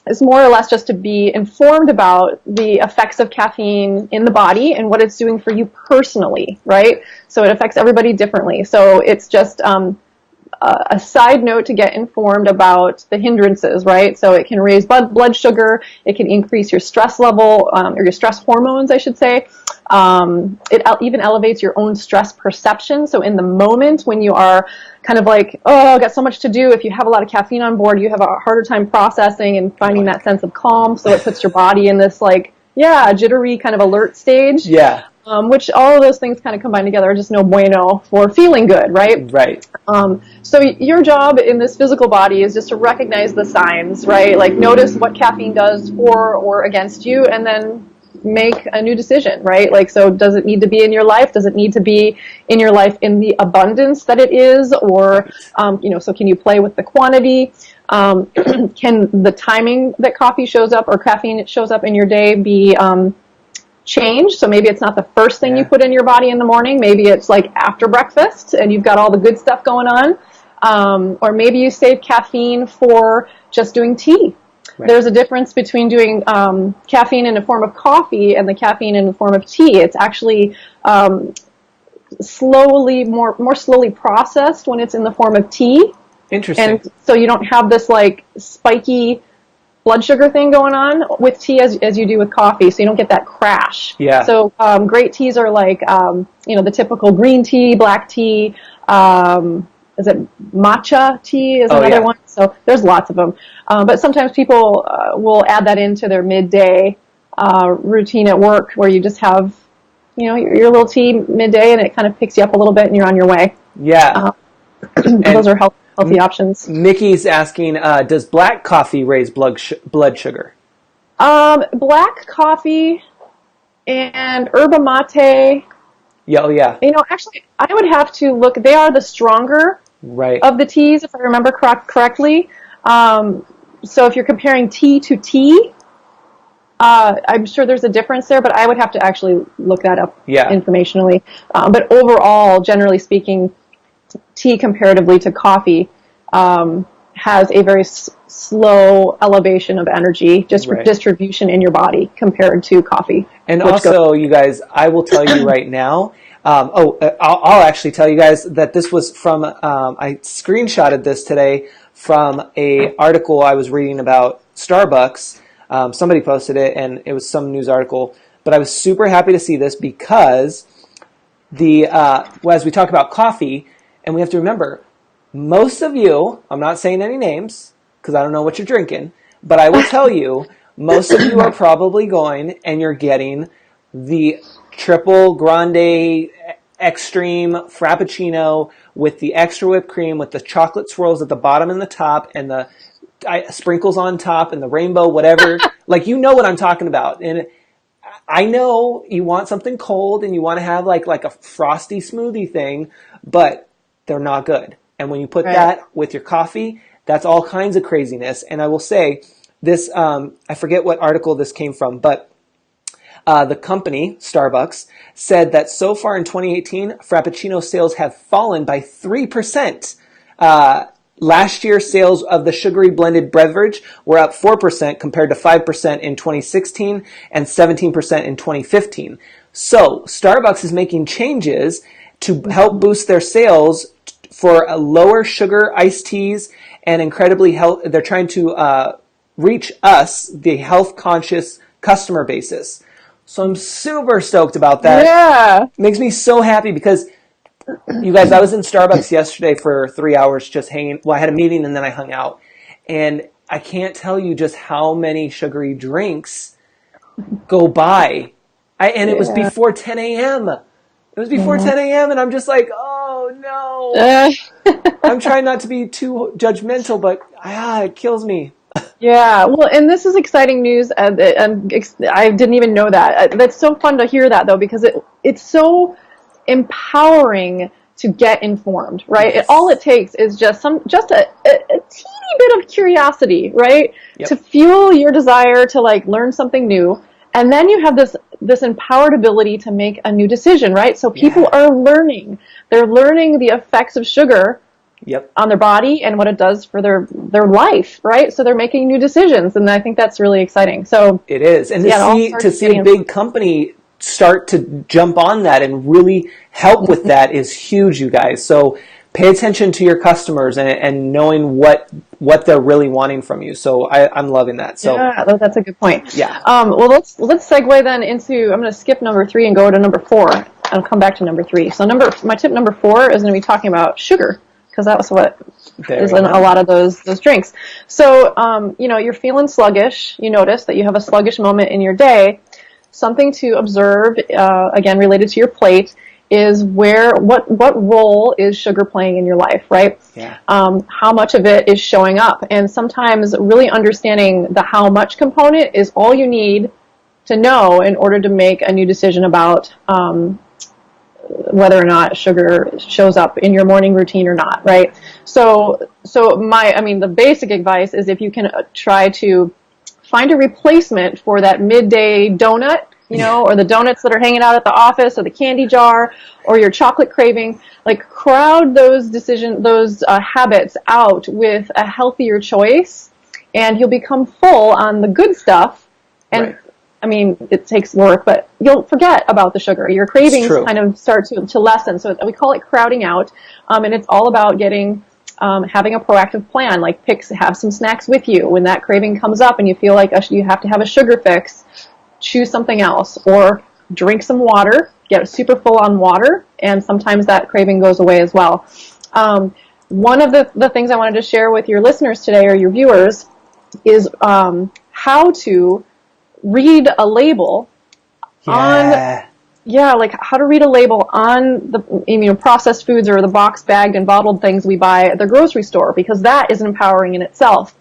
is more or less just to be informed about the effects of caffeine in the body and what it's doing for you personally, right? So it affects everybody differently. So it's just a side note to get informed about the hindrances, right? So it can raise blood sugar, it can increase your stress level, or your stress hormones, I should say. It even elevates your own stress perception. So in the moment when you are kind of like, oh, I've got so much to do, if you have a lot of caffeine on board, you have a harder time processing and finding that sense of calm. So it puts your body in this like, yeah, jittery kind of alert stage. Yeah. Which all of those things kind of combine together are just no bueno for feeling good, right? Right. So your job in this physical body is just to recognize the signs, right? Like notice what caffeine does for or against you, and then make a new decision, right? Like, so does it need to be in your life? Does it need to be in your life in the abundance that it is? Or, so can you play with the quantity? Can the timing that coffee shows up or caffeine shows up in your day be change? So maybe it's not the first thing you put in your body in the morning. Maybe it's like after breakfast and you've got all the good stuff going on. Or maybe you save caffeine for just doing tea. Right. There's a difference between doing caffeine in the form of coffee and the caffeine in the form of tea. It's actually more slowly processed when it's in the form of tea. Interesting. And so you don't have this like spiky blood sugar thing going on with tea as you do with coffee, so you don't get that crash. Yeah. So great teas are like the typical green tea, black tea. Is it matcha tea is another one? So there's lots of them. But sometimes people will add that into their midday routine at work, where you just have your little tea midday, and it kind of picks you up a little bit, and you're on your way. Yeah. Those are healthy options. Mickey's asking, does black coffee raise blood sugar? Black coffee and yerba mate. Yeah, oh yeah. Actually, I would have to look. They are the stronger of the teas, if I remember correctly. So if you're comparing tea to tea, I'm sure there's a difference there, but I would have to actually look that up informationally. But overall, generally speaking, tea comparatively to coffee has a very slow elevation of energy, distribution in your body compared to coffee. And also, you guys, I will tell you right now, I'll actually tell you guys that this was from, I screenshotted this today from a article I was reading about Starbucks. Somebody posted it, and it was some news article. But I was super happy to see this because as we talk about coffee, and we have to remember, most of you, I'm not saying any names because I don't know what you're drinking, but I will tell you, most of you are probably going and you're getting the triple grande extreme frappuccino with the extra whipped cream, with the chocolate swirls at the bottom and the top, and the sprinkles on top, and the rainbow, whatever. Like, you know what I'm talking about. And I know you want something cold and you want to have like a frosty smoothie thing, but they're not good. And when you put that with your coffee, that's all kinds of craziness. And I will say this, I forget what article this came from, but the company, Starbucks, said that so far in 2018, Frappuccino sales have fallen by 3%. Last year, sales of the sugary blended beverage were up 4% compared to 5% in 2016 and 17% in 2015. So Starbucks is making changes to help boost their sales for lower sugar iced teas and incredibly they're trying to reach us, the health conscious customer basis. So I'm super stoked about that. Yeah. Makes me so happy because, you guys, I was in Starbucks yesterday for 3 hours just hanging. Well, I had a meeting and then I hung out. And I can't tell you just how many sugary drinks go by. It was before 10 a.m. It was before 10 a.m. and I'm just like, oh no. I'm trying not to be too judgmental, but it kills me. Yeah, well, and this is exciting news, and I didn't even know that. That's so fun to hear that though, because it's so empowering to get informed, right? All it Yes. takes is just a teeny bit of curiosity, right, to Yep. fuel your desire to like learn something new, and then you have this empowered ability to make a new decision, right? So people Yeah. are learning. They're learning the effects of sugar Yep. on their body and what it does for their life, right? So they're making new decisions, and I think that's really exciting. So It is. And yeah, it all to starts see a getting big company start to jump on that and really help with that is huge, you guys. So pay attention to your customers and knowing what they're really wanting from you. So I'm loving that. So yeah, that's a good point. yeah. Well, let's segue then into. I'm going to skip number 3 and go to number 4. I'll come back to number 3. So my tip number 4 is going to be talking about sugar, because that was what is in a lot of those drinks. So you're feeling sluggish. You notice that you have a sluggish moment in your day. Something to observe, again, related to your plate, is what role is sugar playing in your life, right? Yeah. How much of it is showing up, and sometimes really understanding the how much component is all you need to know in order to make a new decision about whether or not sugar shows up in your morning routine or not, right? So the basic advice is, if you can try to find a replacement for that midday donut, or the donuts that are hanging out at the office, or the candy jar, or your chocolate craving, like crowd those habits out with a healthier choice, and you'll become full on the good stuff. And right. I mean, it takes work, but you'll forget about the sugar. Your cravings kind of start to lessen. So we call it crowding out, and it's all about having a proactive plan. Like have some snacks with you when that craving comes up, and you feel like you have to have a sugar fix. Choose something else, or drink some water. Get super full on water, and sometimes that craving goes away as well. One of the things I wanted to share with your listeners today, or your viewers, is how to read a label on like how to read a label on the processed foods or the box bagged and bottled things we buy at the grocery store, because that is empowering in itself.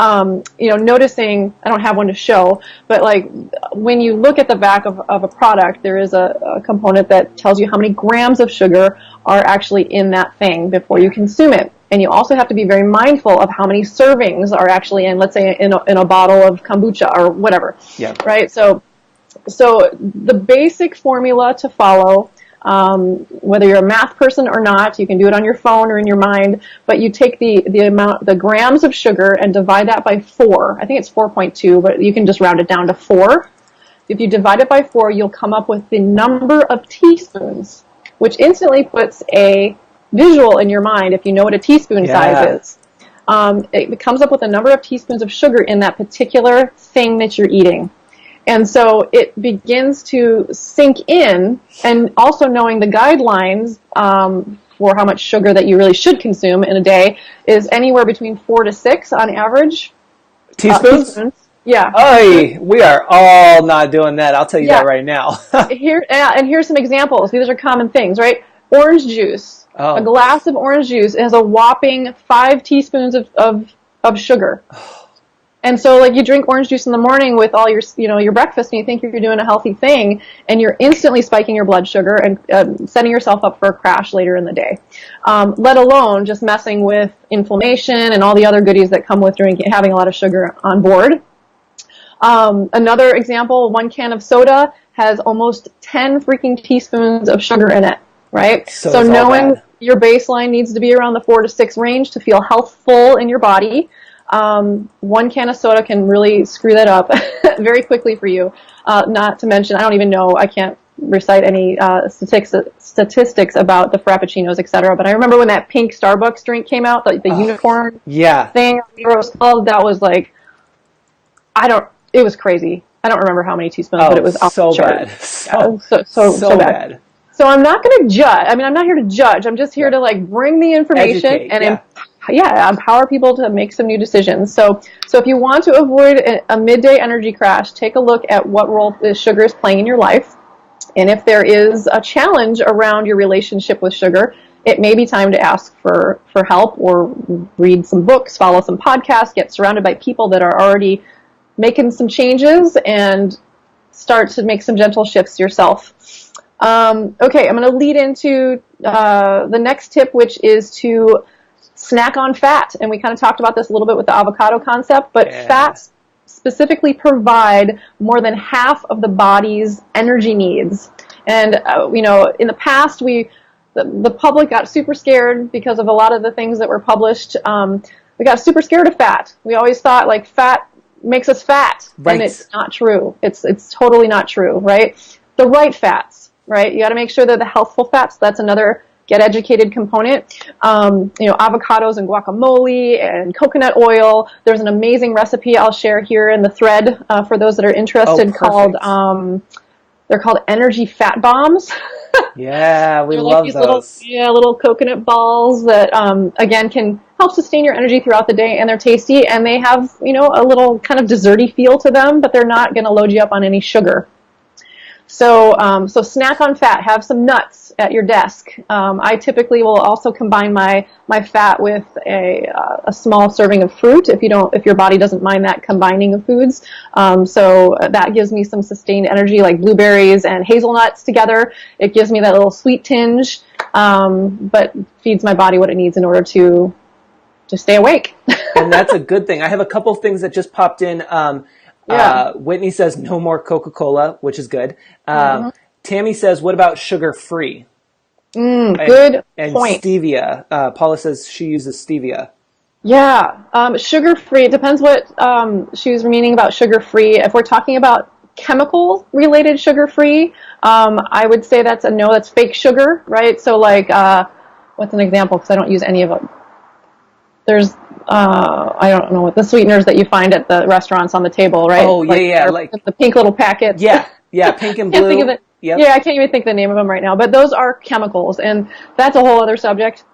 Noticing, I don't have one to show, but like when you look at the back of a product, there is a component that tells you how many grams of sugar are actually in that thing before you consume it. And you also have to be very mindful of how many servings are actually in, let's say, in a bottle of kombucha or whatever. Yeah. Right? So the basic formula to follow, whether you're a math person or not, you can do it on your phone or in your mind, but you take the grams of sugar and divide that by 4. I think it's 4.2, but you can just round it down to 4. If you divide it by 4, you'll come up with the number of teaspoons, which instantly puts a visual in your mind if you know what a teaspoon size is. It comes up with a number of teaspoons of sugar in that particular thing that you're eating. And so it begins to sink in, and also knowing the guidelines for how much sugar that you really should consume in a day is anywhere between 4 to 6 on average. Teaspoons? Yeah. Oy, we are all not doing that. I'll tell you that right now. Here's some examples. These are common things, right? Orange juice. Oh. A glass of orange juice has a whopping 5 teaspoons of sugar. And so, like, you drink orange juice in the morning with all your breakfast, and you think you're doing a healthy thing, and you're instantly spiking your blood sugar and setting yourself up for a crash later in the day. Let alone just messing with inflammation and all the other goodies that come with having a lot of sugar on board. Another example: 1 can of soda has almost 10 freaking teaspoons of sugar in it. Right? So knowing your baseline needs to be around the 4 to 6 range to feel healthful in your body. 1 can of soda can really screw that up very quickly for you. Not to mention, I don't even know, I can't recite any statistics about the frappuccinos, etc. But I remember when that pink Starbucks drink came out, the unicorn thing, that was like, it was crazy. I don't remember how many teaspoons, but it was so bad. So bad. So I'm not going to judge. I mean, I'm not here to judge. I'm just here to like bring the information and empower people to make some new decisions. So if you want to avoid a midday energy crash, take a look at what role sugar is playing in your life. And if there is a challenge around your relationship with sugar, it may be time to ask for help or read some books, follow some podcasts, get surrounded by people that are already making some changes and start to make some gentle shifts yourself. Okay, I'm going to lead into the next tip, which is to snack on fat. And we kind of talked about this a little bit with the avocado concept, but fats specifically provide more than half of the body's energy needs. And, in the past, the public got super scared because of a lot of the things that were published. We got super scared of fat. We always thought like fat makes us fat, right. And it's not true. It's totally not true, right? The right fats, right? You got to make sure they're the healthful fats. That's another get educated component. Avocados and guacamole and coconut oil. There's an amazing recipe I'll share here in the thread for those that are interested called. They're called energy fat bombs. Yeah, we like love these those. Little coconut balls that, again, can help sustain your energy throughout the day, and they're tasty, and they have, a little kind of desserty feel to them, but they're not going to load you up on any sugar. So snack on fat. Have some nuts at your desk. I typically will also combine my fat with a small serving of fruit if your body doesn't mind that combining of foods. So that gives me some sustained energy, like blueberries and hazelnuts together. It gives me that little sweet tinge, but feeds my body what it needs in order to stay awake. And that's a good thing. I have a couple things that just popped in. Whitney says no more Coca-Cola, which is good. Tammy says, what about sugar-free? Good and point. Stevia. Paula says she uses stevia. Yeah, sugar-free. It depends what she was meaning about sugar-free. If we're talking about chemical-related sugar-free, I would say that's a no. That's fake sugar, right? So like, what's an example? Because I don't use any of them. There's I don't know what the sweeteners that you find at the restaurants on the table, right? Oh, like the pink little packets. Yeah, pink and blue. Yep. Yeah, I can't even think the name of them right now, but those are chemicals, and that's a whole other subject.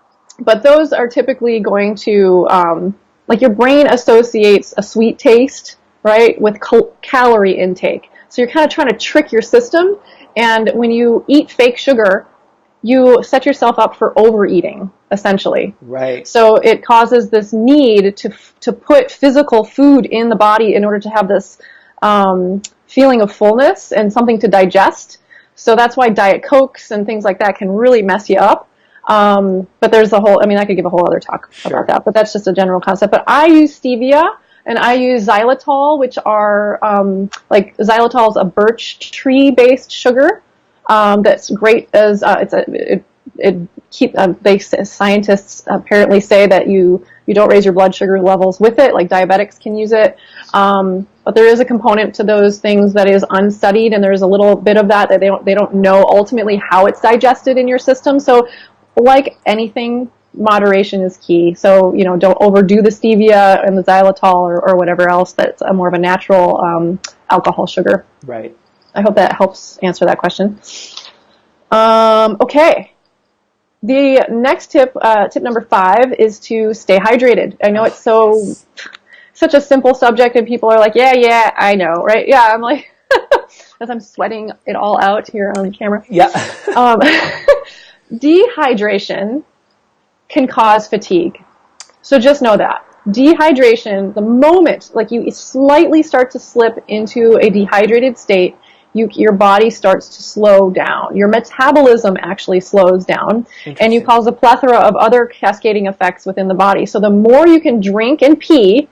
But those are typically going to, like your brain associates a sweet taste, right, with calorie intake. So you're kind of trying to trick your system, and when you eat fake sugar, you set yourself up for overeating, essentially. Right. So it causes this need to put physical food in the body in order to have this feeling of fullness and something to digest. So that's why Diet Cokes and things like that can really mess you up. But there's I could give a whole other talk about that, but that's just a general concept. But I use stevia and I use xylitol, which are, like xylitol is a birch tree based sugar. That's great as, scientists apparently say that you don't raise your blood sugar levels with it, like diabetics can use it. But there is a component to those things that is unstudied, and there's a little bit of that they don't know ultimately how it's digested in your system. So like anything, moderation is key. So, don't overdo the stevia and the xylitol or whatever else that's more of a natural alcohol sugar. Right. I hope that helps answer that question. Okay. The next tip, tip number 5, is to stay hydrated. I know it's such a simple subject, and people are like, yeah, I know, right? Yeah, I'm like, as I'm sweating it all out here on camera. Yeah. Dehydration can cause fatigue. So just know that. Dehydration, the moment like you slightly start to slip into a dehydrated state, your body starts to slow down. Your metabolism actually slows down, and you cause a plethora of other cascading effects within the body. So the more you can drink and pee,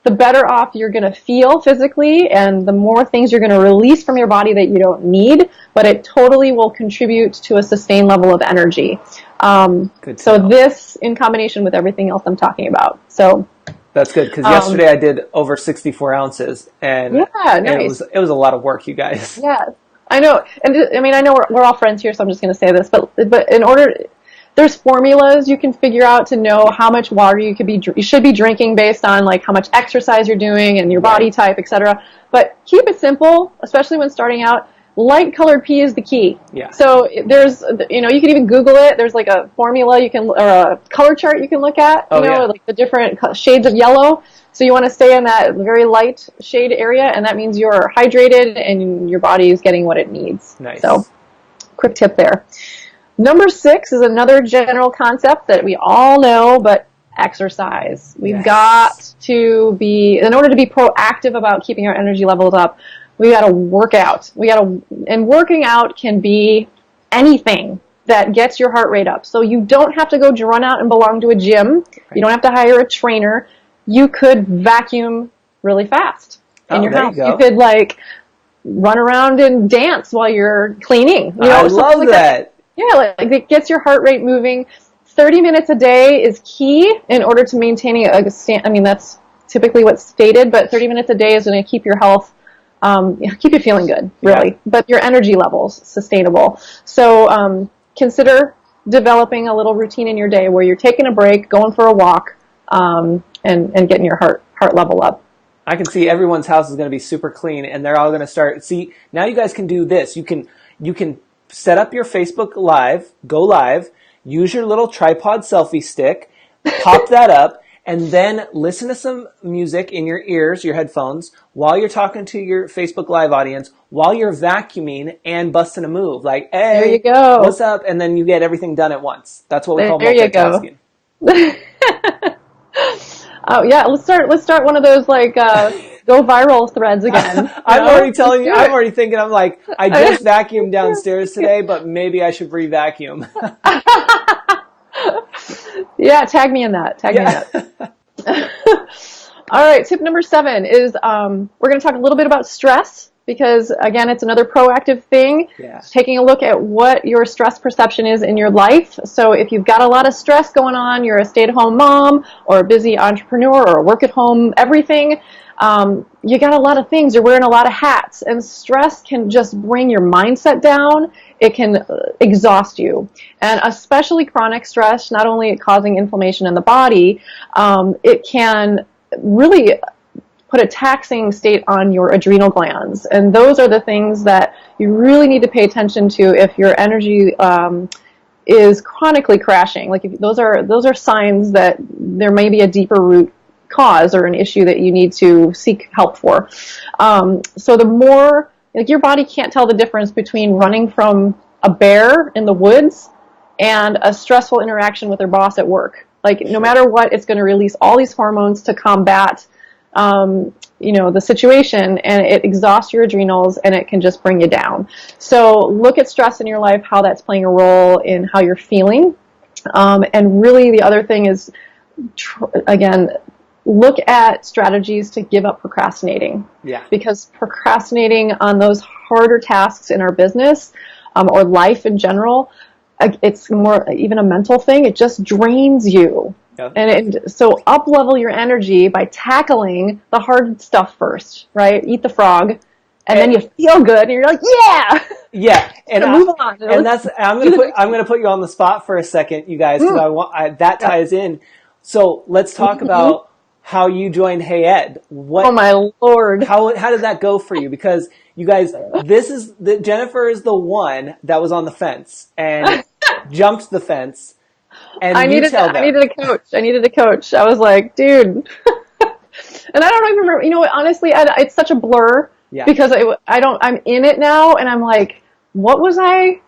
the better off you're going to feel physically, and the more things you're going to release from your body that you don't need, but it totally will contribute to a sustained level of energy. So this in combination with everything else I'm talking about. So that's good, because yesterday I did over 64 ounces, and, nice. And it was a lot of work, you guys. Yeah, I know. And I know we're all friends here, so I'm just going to say this, but in order, there's formulas you can figure out to know how much water you should be drinking based on like how much exercise you're doing and your body type, etc. But keep it simple, especially when starting out. Light colored pee is the key. Yeah. So there's, you can even Google it. There's like a formula or a color chart you can look at, like the different shades of yellow. So you want to stay in that very light shade area, and that means you're hydrated and your body is getting what it needs. Nice. So quick tip there. Number 6 is another general concept that we all know, but exercise. We've got to be, in order to be proactive about keeping our energy levels up, we got to work out. And working out can be anything that gets your heart rate up. So you don't have to go run out and belong to a gym. You don't have to hire a trainer. You could vacuum really fast in your house. You could like run around and dance while you're cleaning. I love like that. Yeah, like it gets your heart rate moving. 30 minutes a day is key in order to maintaining that's typically what's stated, but 30 minutes a day is going to keep your health, keep you feeling good, really. But your energy levels sustainable. So consider developing a little routine in your day where you're taking a break, going for a walk, and getting your heart level up. I can see everyone's house is going to be super clean, and they're all going to start. See, now you guys can do this. You can set up your Facebook Live, go live, use your little tripod selfie stick, pop that up, and then listen to some music in your ears, your headphones, while you're talking to your Facebook Live audience, while you're vacuuming and busting a move. Like, hey, there you go. What's up? And then you get everything done at once. That's what we call multitasking. There you go. Oh yeah, let's start one of those like go viral threads again. I'm already telling you. I'm already thinking. I'm like, I just vacuumed downstairs today, but maybe I should re-vacuum. Yeah, tag me in that. Tag me in that. All right, tip number 7 is we're going to talk a little bit about stress. Because, again, it's another proactive thing, taking a look at what your stress perception is in your life. So if you've got a lot of stress going on, you're a stay-at-home mom or a busy entrepreneur or a work-at-home everything, you got a lot of things. You're wearing a lot of hats. And stress can just bring your mindset down. It can exhaust you. And especially chronic stress, not only causing inflammation in the body, it can really put a taxing state on your adrenal glands. And those are the things that you really need to pay attention to if your energy is chronically crashing. Like if those are signs that there may be a deeper root cause or an issue that you need to seek help for. So the more, like your body can't tell the difference between running from a bear in the woods and a stressful interaction with their boss at work. Like no matter what, it's going to release all these hormones to combat the situation, and it exhausts your adrenals and it can just bring you down. So look at stress in your life, how that's playing a role in how you're feeling. And really the other thing is, again, look at strategies to give up procrastinating. Yeah. Because procrastinating on those harder tasks in our business, or life in general, it's more even a mental thing. It just drains you. And so up-level your energy by tackling the hard stuff first, right? Eat the frog, and then you feel good, and you're like, yeah! Yeah, and move on. And that's I'm gonna put you on the spot for a second, you guys, because that ties in. So let's talk about how you joined Hey Ed. Oh my Lord! How did that go for you? Because you guys, Jennifer is the one that was on the fence and jumped the fence. And I needed a coach. I was like, dude. And I don't even remember, honestly, it's such a blur because I'm in it now and I'm like, why was I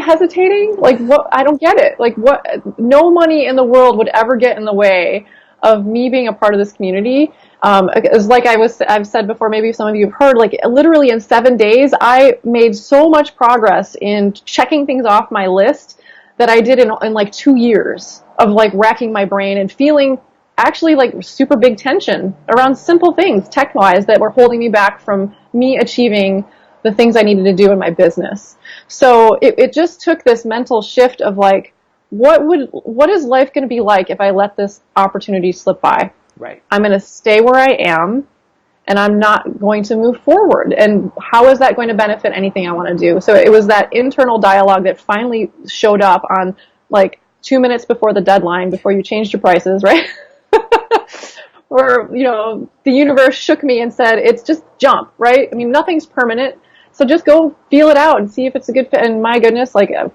hesitating? Like, what? I don't get it. Like, what? No money in the world would ever get in the way of me being a part of this community. It's like I've said before, maybe some of you have heard, like literally in 7 days, I made so much progress in checking things off my list that I did in like 2 years of like racking my brain and feeling actually like super big tension around simple things tech-wise that were holding me back from me achieving the things I needed to do in my business. So it just took this mental shift of like, what is life going to be like if I let this opportunity slip by? Right. I'm going to stay where I am and I'm not going to move forward. And how is that going to benefit anything I want to do? So it was that internal dialogue that finally showed up on like 2 minutes before the deadline, before you changed your prices, right? Or, the universe shook me and said, it's just jump, right? I mean, nothing's permanent. So just go feel it out and see if it's a good fit. And my goodness, like a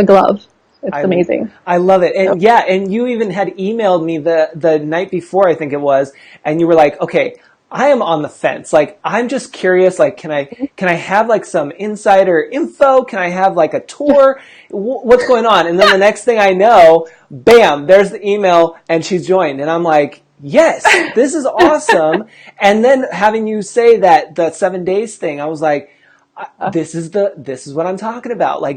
glove. It's amazing. I love it. And and you even had emailed me the night before, I think it was, and you were like, okay, I am on the fence. Like, I'm just curious, like, can I have like some insider info? Can I have like a tour? What's going on? And then the next thing I know, bam, there's the email and she's joined. And I'm like, yes, this is awesome. And then having you say that the 7 days thing, I was like, this is what I'm talking about. Like,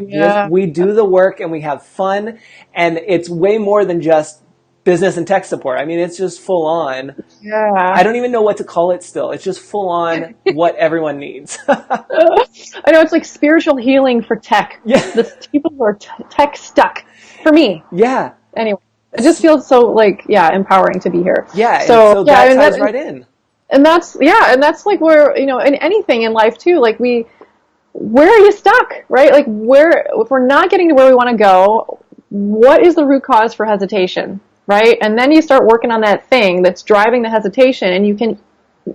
we do the work and we have fun, and it's way more than just business and tech support. I mean, it's just full on. Yeah. I don't even know what to call it still. It's just full on what everyone needs. I know, it's like spiritual healing for tech. Yeah. The people who are tech stuck. For me. Yeah. Anyway, it just feels so like, empowering to be here. Yeah. So that ties right in. And that's like where, in anything in life too, like where are you stuck, right? Like if we're not getting to where we want to go, what is the root cause for hesitation, right? And then you start working on that thing that's driving the hesitation, and you can,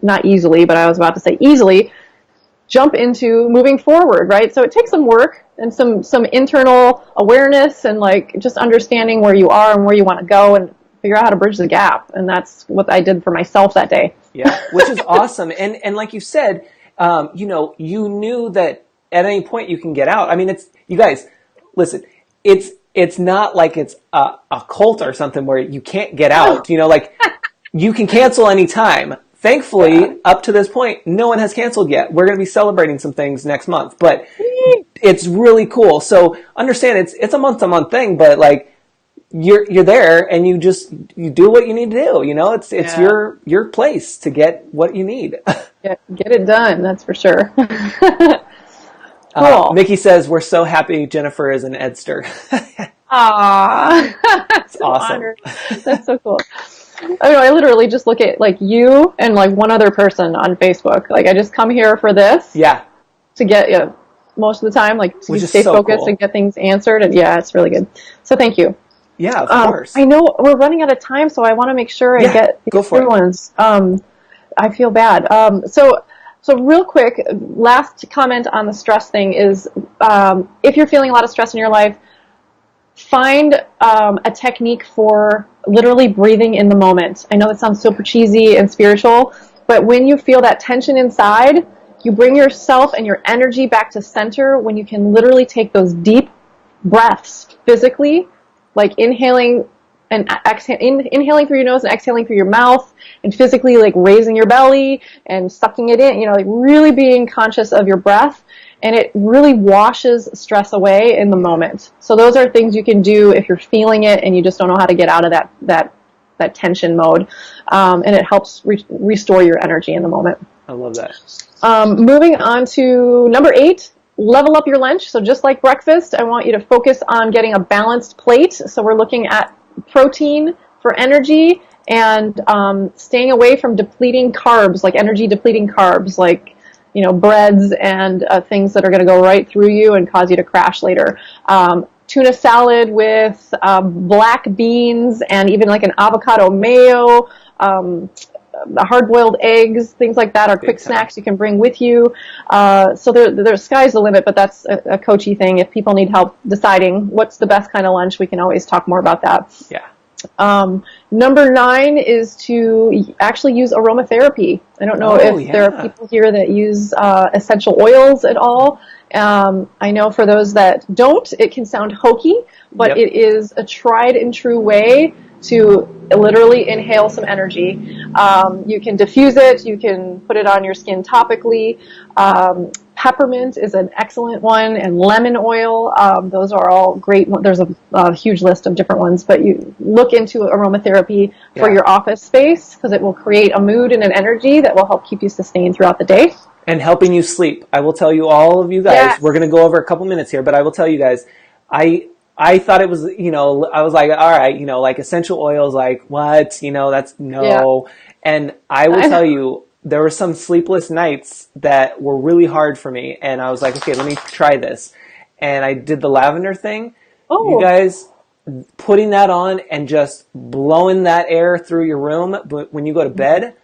not easily, but I was about to say easily, jump into moving forward, right? So it takes some work and some internal awareness and like just understanding where you are and where you want to go and figure out how to bridge the gap. And that's what I did for myself that day. Yeah, which is awesome. And like you said, you knew that at any point you can get out. I mean, you guys, listen, it's not like it's a cult or something where you can't get out. Like you can cancel any time. Thankfully, up to this point, no one has canceled yet. We're going to be celebrating some things next month, but it's really cool. So understand it's a month-to-month thing, but like you're there and you do what you need to do. It's your place to get what you need. Get it done. That's for sure. Cool. Mickey says, we're so happy Jennifer is an Edster. Aww. It's awesome. Honored. That's so cool. I literally just look at like you and like one other person on Facebook. Like I just come here for this. Yeah. To get, most of the time, like to stay focused and get things answered. And it's really good. So thank you. Yeah, of course. I know we're running out of time, so I want to make sure I get the good ones. I feel bad. So real quick, last comment on the stress thing is, if you're feeling a lot of stress in your life, find a technique for literally breathing in the moment. I know that sounds super cheesy and spiritual, but when you feel that tension inside, you bring yourself and your energy back to center when you can literally take those deep breaths physically, like inhaling and inhaling through your nose and exhaling through your mouth, and physically like raising your belly and sucking it in, like really being conscious of your breath, and it really washes stress away in the moment. So those are things you can do if you're feeling it and you just don't know how to get out of that tension mode, and it helps restore your energy in the moment. I love that. Moving on to number 8. Level up your lunch. So just like breakfast, I want you to focus on getting a balanced plate. So we're looking at protein for energy and staying away from depleting carbs, like energy depleting carbs, like breads and things that are going to go right through you and cause you to crash later. Tuna salad with black beans and even like an avocado mayo, hard-boiled eggs, things like that are quick snacks you can bring with you. So there's sky's the limit, but that's a coachy thing. If people need help deciding what's the best kind of lunch, we can always talk more about that. Yeah. Number 9 is to actually use aromatherapy. I don't know if there are people here that use essential oils at all. I know for those that don't, it can sound hokey, but it is a tried and true way to literally inhale some energy. You can diffuse it. You can put it on your skin topically. Peppermint is an excellent one, and lemon oil. Those are all great. There's a huge list of different ones, but you look into aromatherapy for your office space because it will create a mood and an energy that will help keep you sustained throughout the day. And helping you sleep. I will tell you, all of you guys, we're going to go over a couple minutes here, but I will tell you guys, I thought it was, I was like, all right, like essential oils, like what, that's no. Yeah. And I will tell you, there were some sleepless nights that were really hard for me. And I was like, okay, let me try this. And I did the lavender thing. Oh. You guys, putting that on and just blowing that air through your room when you go to bed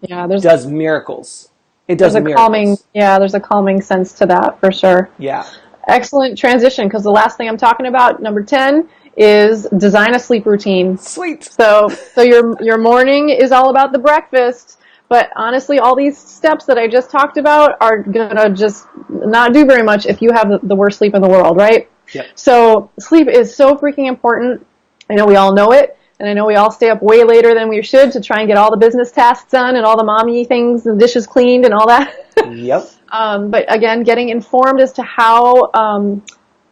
does miracles. It does miracles. There's a calming sense to that for sure. Yeah. Excellent transition, because the last thing I'm talking about, number 10, is design a sleep routine. Sweet. So your morning is all about the breakfast, But honestly, all these steps that I just talked about are going to just not do very much if you have the worst sleep in the world, right? Yep. So sleep is so freaking important. I know we all know it, and I know we all stay up way later than we should to try and get all the business tasks done and all the mommy things and dishes cleaned and all that. Yep. But again, getting informed as to how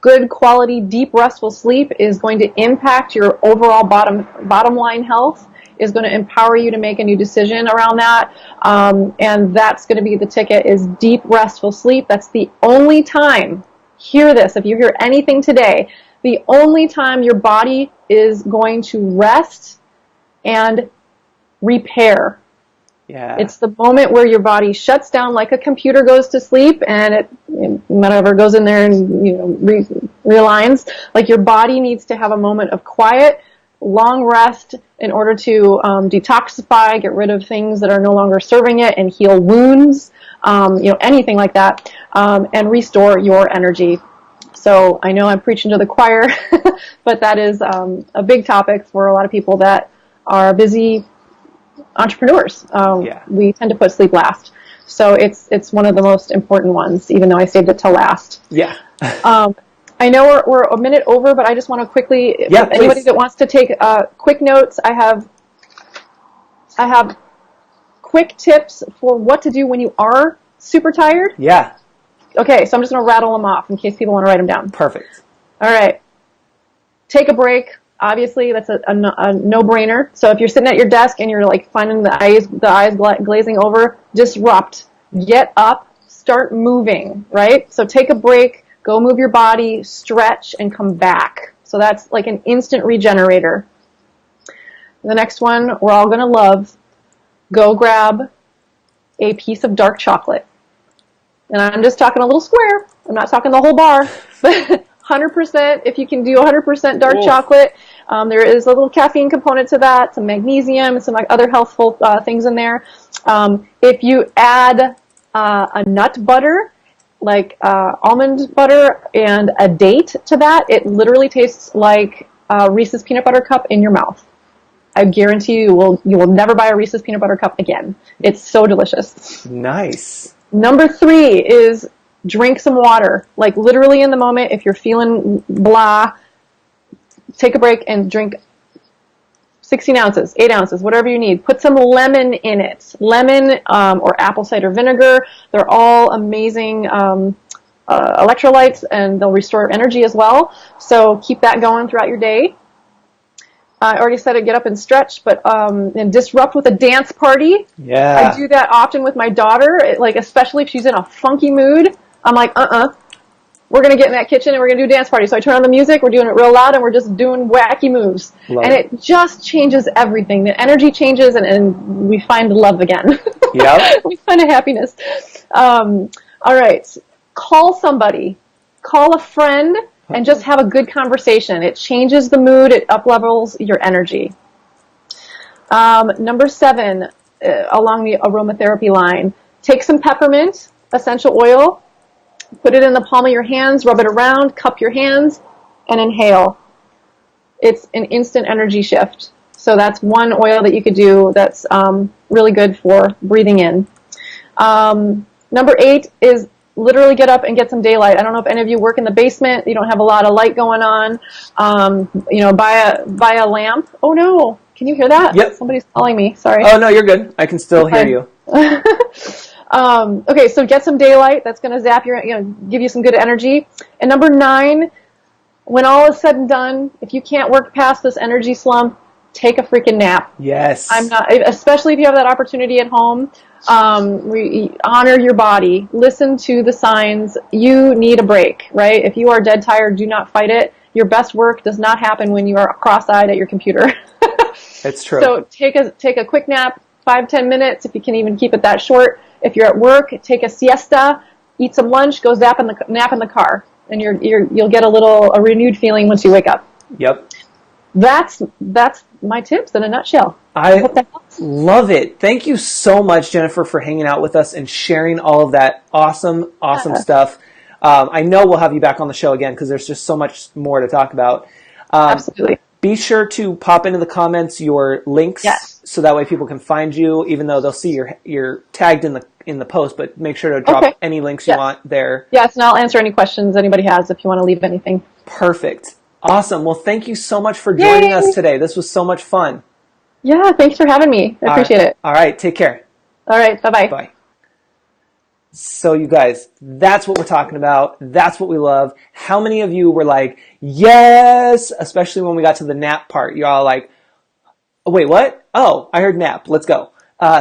good quality, deep, restful sleep is going to impact your overall bottom line health, is going to empower you to make a new decision around that. And that's going to be the ticket, is deep, restful sleep. That's the only time, hear this, if you hear anything today, the only time your body is going to rest and repair. Yeah. It's the moment where your body shuts down like a computer goes to sleep, and it whatever goes in there and realigns. Like, your body needs to have a moment of quiet, long rest in order to detoxify, get rid of things that are no longer serving it, and heal wounds, anything like that, and restore your energy. So I know I'm preaching to the choir, but that is a big topic for a lot of people that are busy entrepreneurs. We tend to put sleep last. So it's one of the most important ones, even though I saved it till last. Yeah. I know we're a minute over, but I just want to quickly, anybody that wants to take quick notes, I have quick tips for what to do when you are super tired. Yeah. Okay, so I'm just going to rattle them off in case people want to write them down. Perfect. All right. Take a break. Obviously, that's a no-brainer. So if you're sitting at your desk and you're like finding the eyes glazing over, disrupt. Get up. Start moving, right? So take a break. Go move your body, stretch, and come back. So that's like an instant regenerator. The next one we're all going to love. Go grab a piece of dark chocolate. And I'm just talking a little square. I'm not talking the whole bar. But 100%, if you can do 100% dark chocolate, there is a little caffeine component to that, some magnesium, and some like other healthful things in there. If you add a nut butter, like almond butter, and a date to that, it literally tastes like a Reese's peanut butter cup in your mouth. I guarantee you will never buy a Reese's peanut butter cup again. It's so delicious. Nice. Number 3 is drink some water. Like, literally in the moment, if you're feeling blah, take a break and drink 16 ounces, 8 ounces, whatever you need. Put some lemon in it. Lemon or apple cider vinegar. They're all amazing electrolytes, and they'll restore energy as well. So keep that going throughout your day. I already said it, get up and stretch, but and disrupt with a dance party. Yeah. I do that often with my daughter, like especially if she's in a funky mood. I'm like, we're going to get in that kitchen and we're going to do a dance party. So I turn on the music, we're doing it real loud, and we're just doing wacky moves. Love and it just changes everything. The energy changes, and we find love again. Yeah. We find a happiness. All right. Call somebody. Call a friend. And just have a good conversation. It changes the mood. It up-levels your energy. Number 7, along the aromatherapy line, take some peppermint essential oil, put it in the palm of your hands, rub it around, cup your hands, and inhale. It's an instant energy shift. So that's one oil that you could do that's really good for breathing in. Number 8 is literally get up and get some daylight. I don't know if any of you work in the basement. You don't have a lot of light going on. Buy a lamp. Oh no. Can you hear that? Yep. Somebody's calling me. Sorry. Oh no, you're good. I can still hear you. Okay, so get some daylight. That's going to zap give you some good energy. And number 9, when all is said and done, if you can't work past this energy slump, take a freaking nap. Yes. Especially if you have that opportunity at home. Honor your body. Listen to the signs. You need a break, right? If you are dead tired, do not fight it. Your best work does not happen when you are cross-eyed at your computer. It's true. So take a quick nap, 5-10 minutes, if you can even keep it that short. If you're at work, take a siesta, eat some lunch, go nap in the car, and you'll get a renewed feeling once you wake up. Yep. That's my tips in a nutshell. I hope that helps. Love it. Thank you so much, Jennifer, for hanging out with us and sharing all of that awesome stuff. I know we'll have you back on the show again because there's just so much more to talk about. Absolutely. Be sure to pop into the comments your links so that way people can find you, even though they'll see you're tagged in the post, but make sure to drop any links you want there. Yes, and I'll answer any questions anybody has if you want to leave anything. Perfect. Awesome. Well, thank you so much for joining us today. This was so much fun. Yeah, thanks for having me. I appreciate it. All right. Take care. All right. Bye-bye. Bye. So you guys, that's what we're talking about. That's what we love. How many of you were like, yes, especially when we got to the nap part? You're all like, oh, wait, what? Oh, I heard nap. Let's go.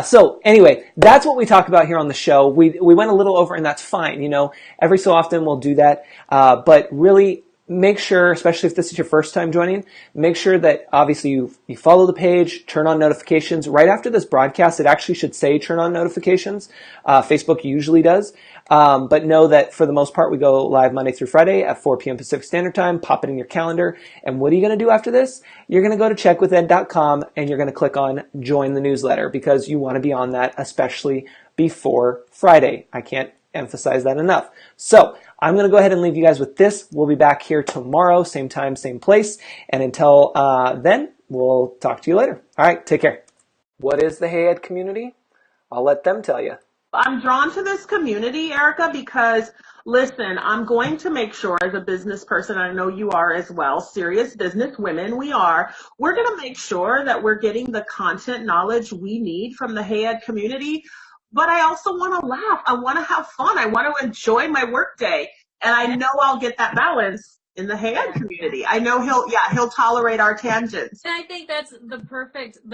So anyway, that's what we talk about here on the show. We went a little over, and that's fine. You know, every so often we'll do that. But really make sure, especially if this is your first time joining, make sure that obviously you follow the page, turn on notifications. Right after this broadcast, it actually should say turn on notifications. Facebook usually does. But know that for the most part, we go live Monday through Friday at 4 p.m. Pacific Standard Time. Pop it in your calendar. And what are you going to do after this? You're going to go to checkwithed.com and you're going to click on join the newsletter, because you want to be on that, especially before Friday. I can't emphasize that enough. So I'm going to go ahead and leave you guys with this. We'll be back here tomorrow, same time, same place. And until then, we'll talk to you later. All right, take care. What is the Hey Ed community? I'll let them tell you. I'm drawn to this community, Erica, because listen, I'm going to make sure as a business person, I know you are as well, serious business women we're going to make sure that we're getting the content knowledge we need from the Hey Ed community. But I also want to laugh. I want to have fun. I want to enjoy my workday. And I know I'll get that balance in the Hey Ed community. I know he'll tolerate our tangents. And I think that's the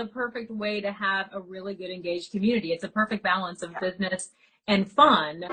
perfect way to have a really good engaged community. It's a perfect balance of business and fun.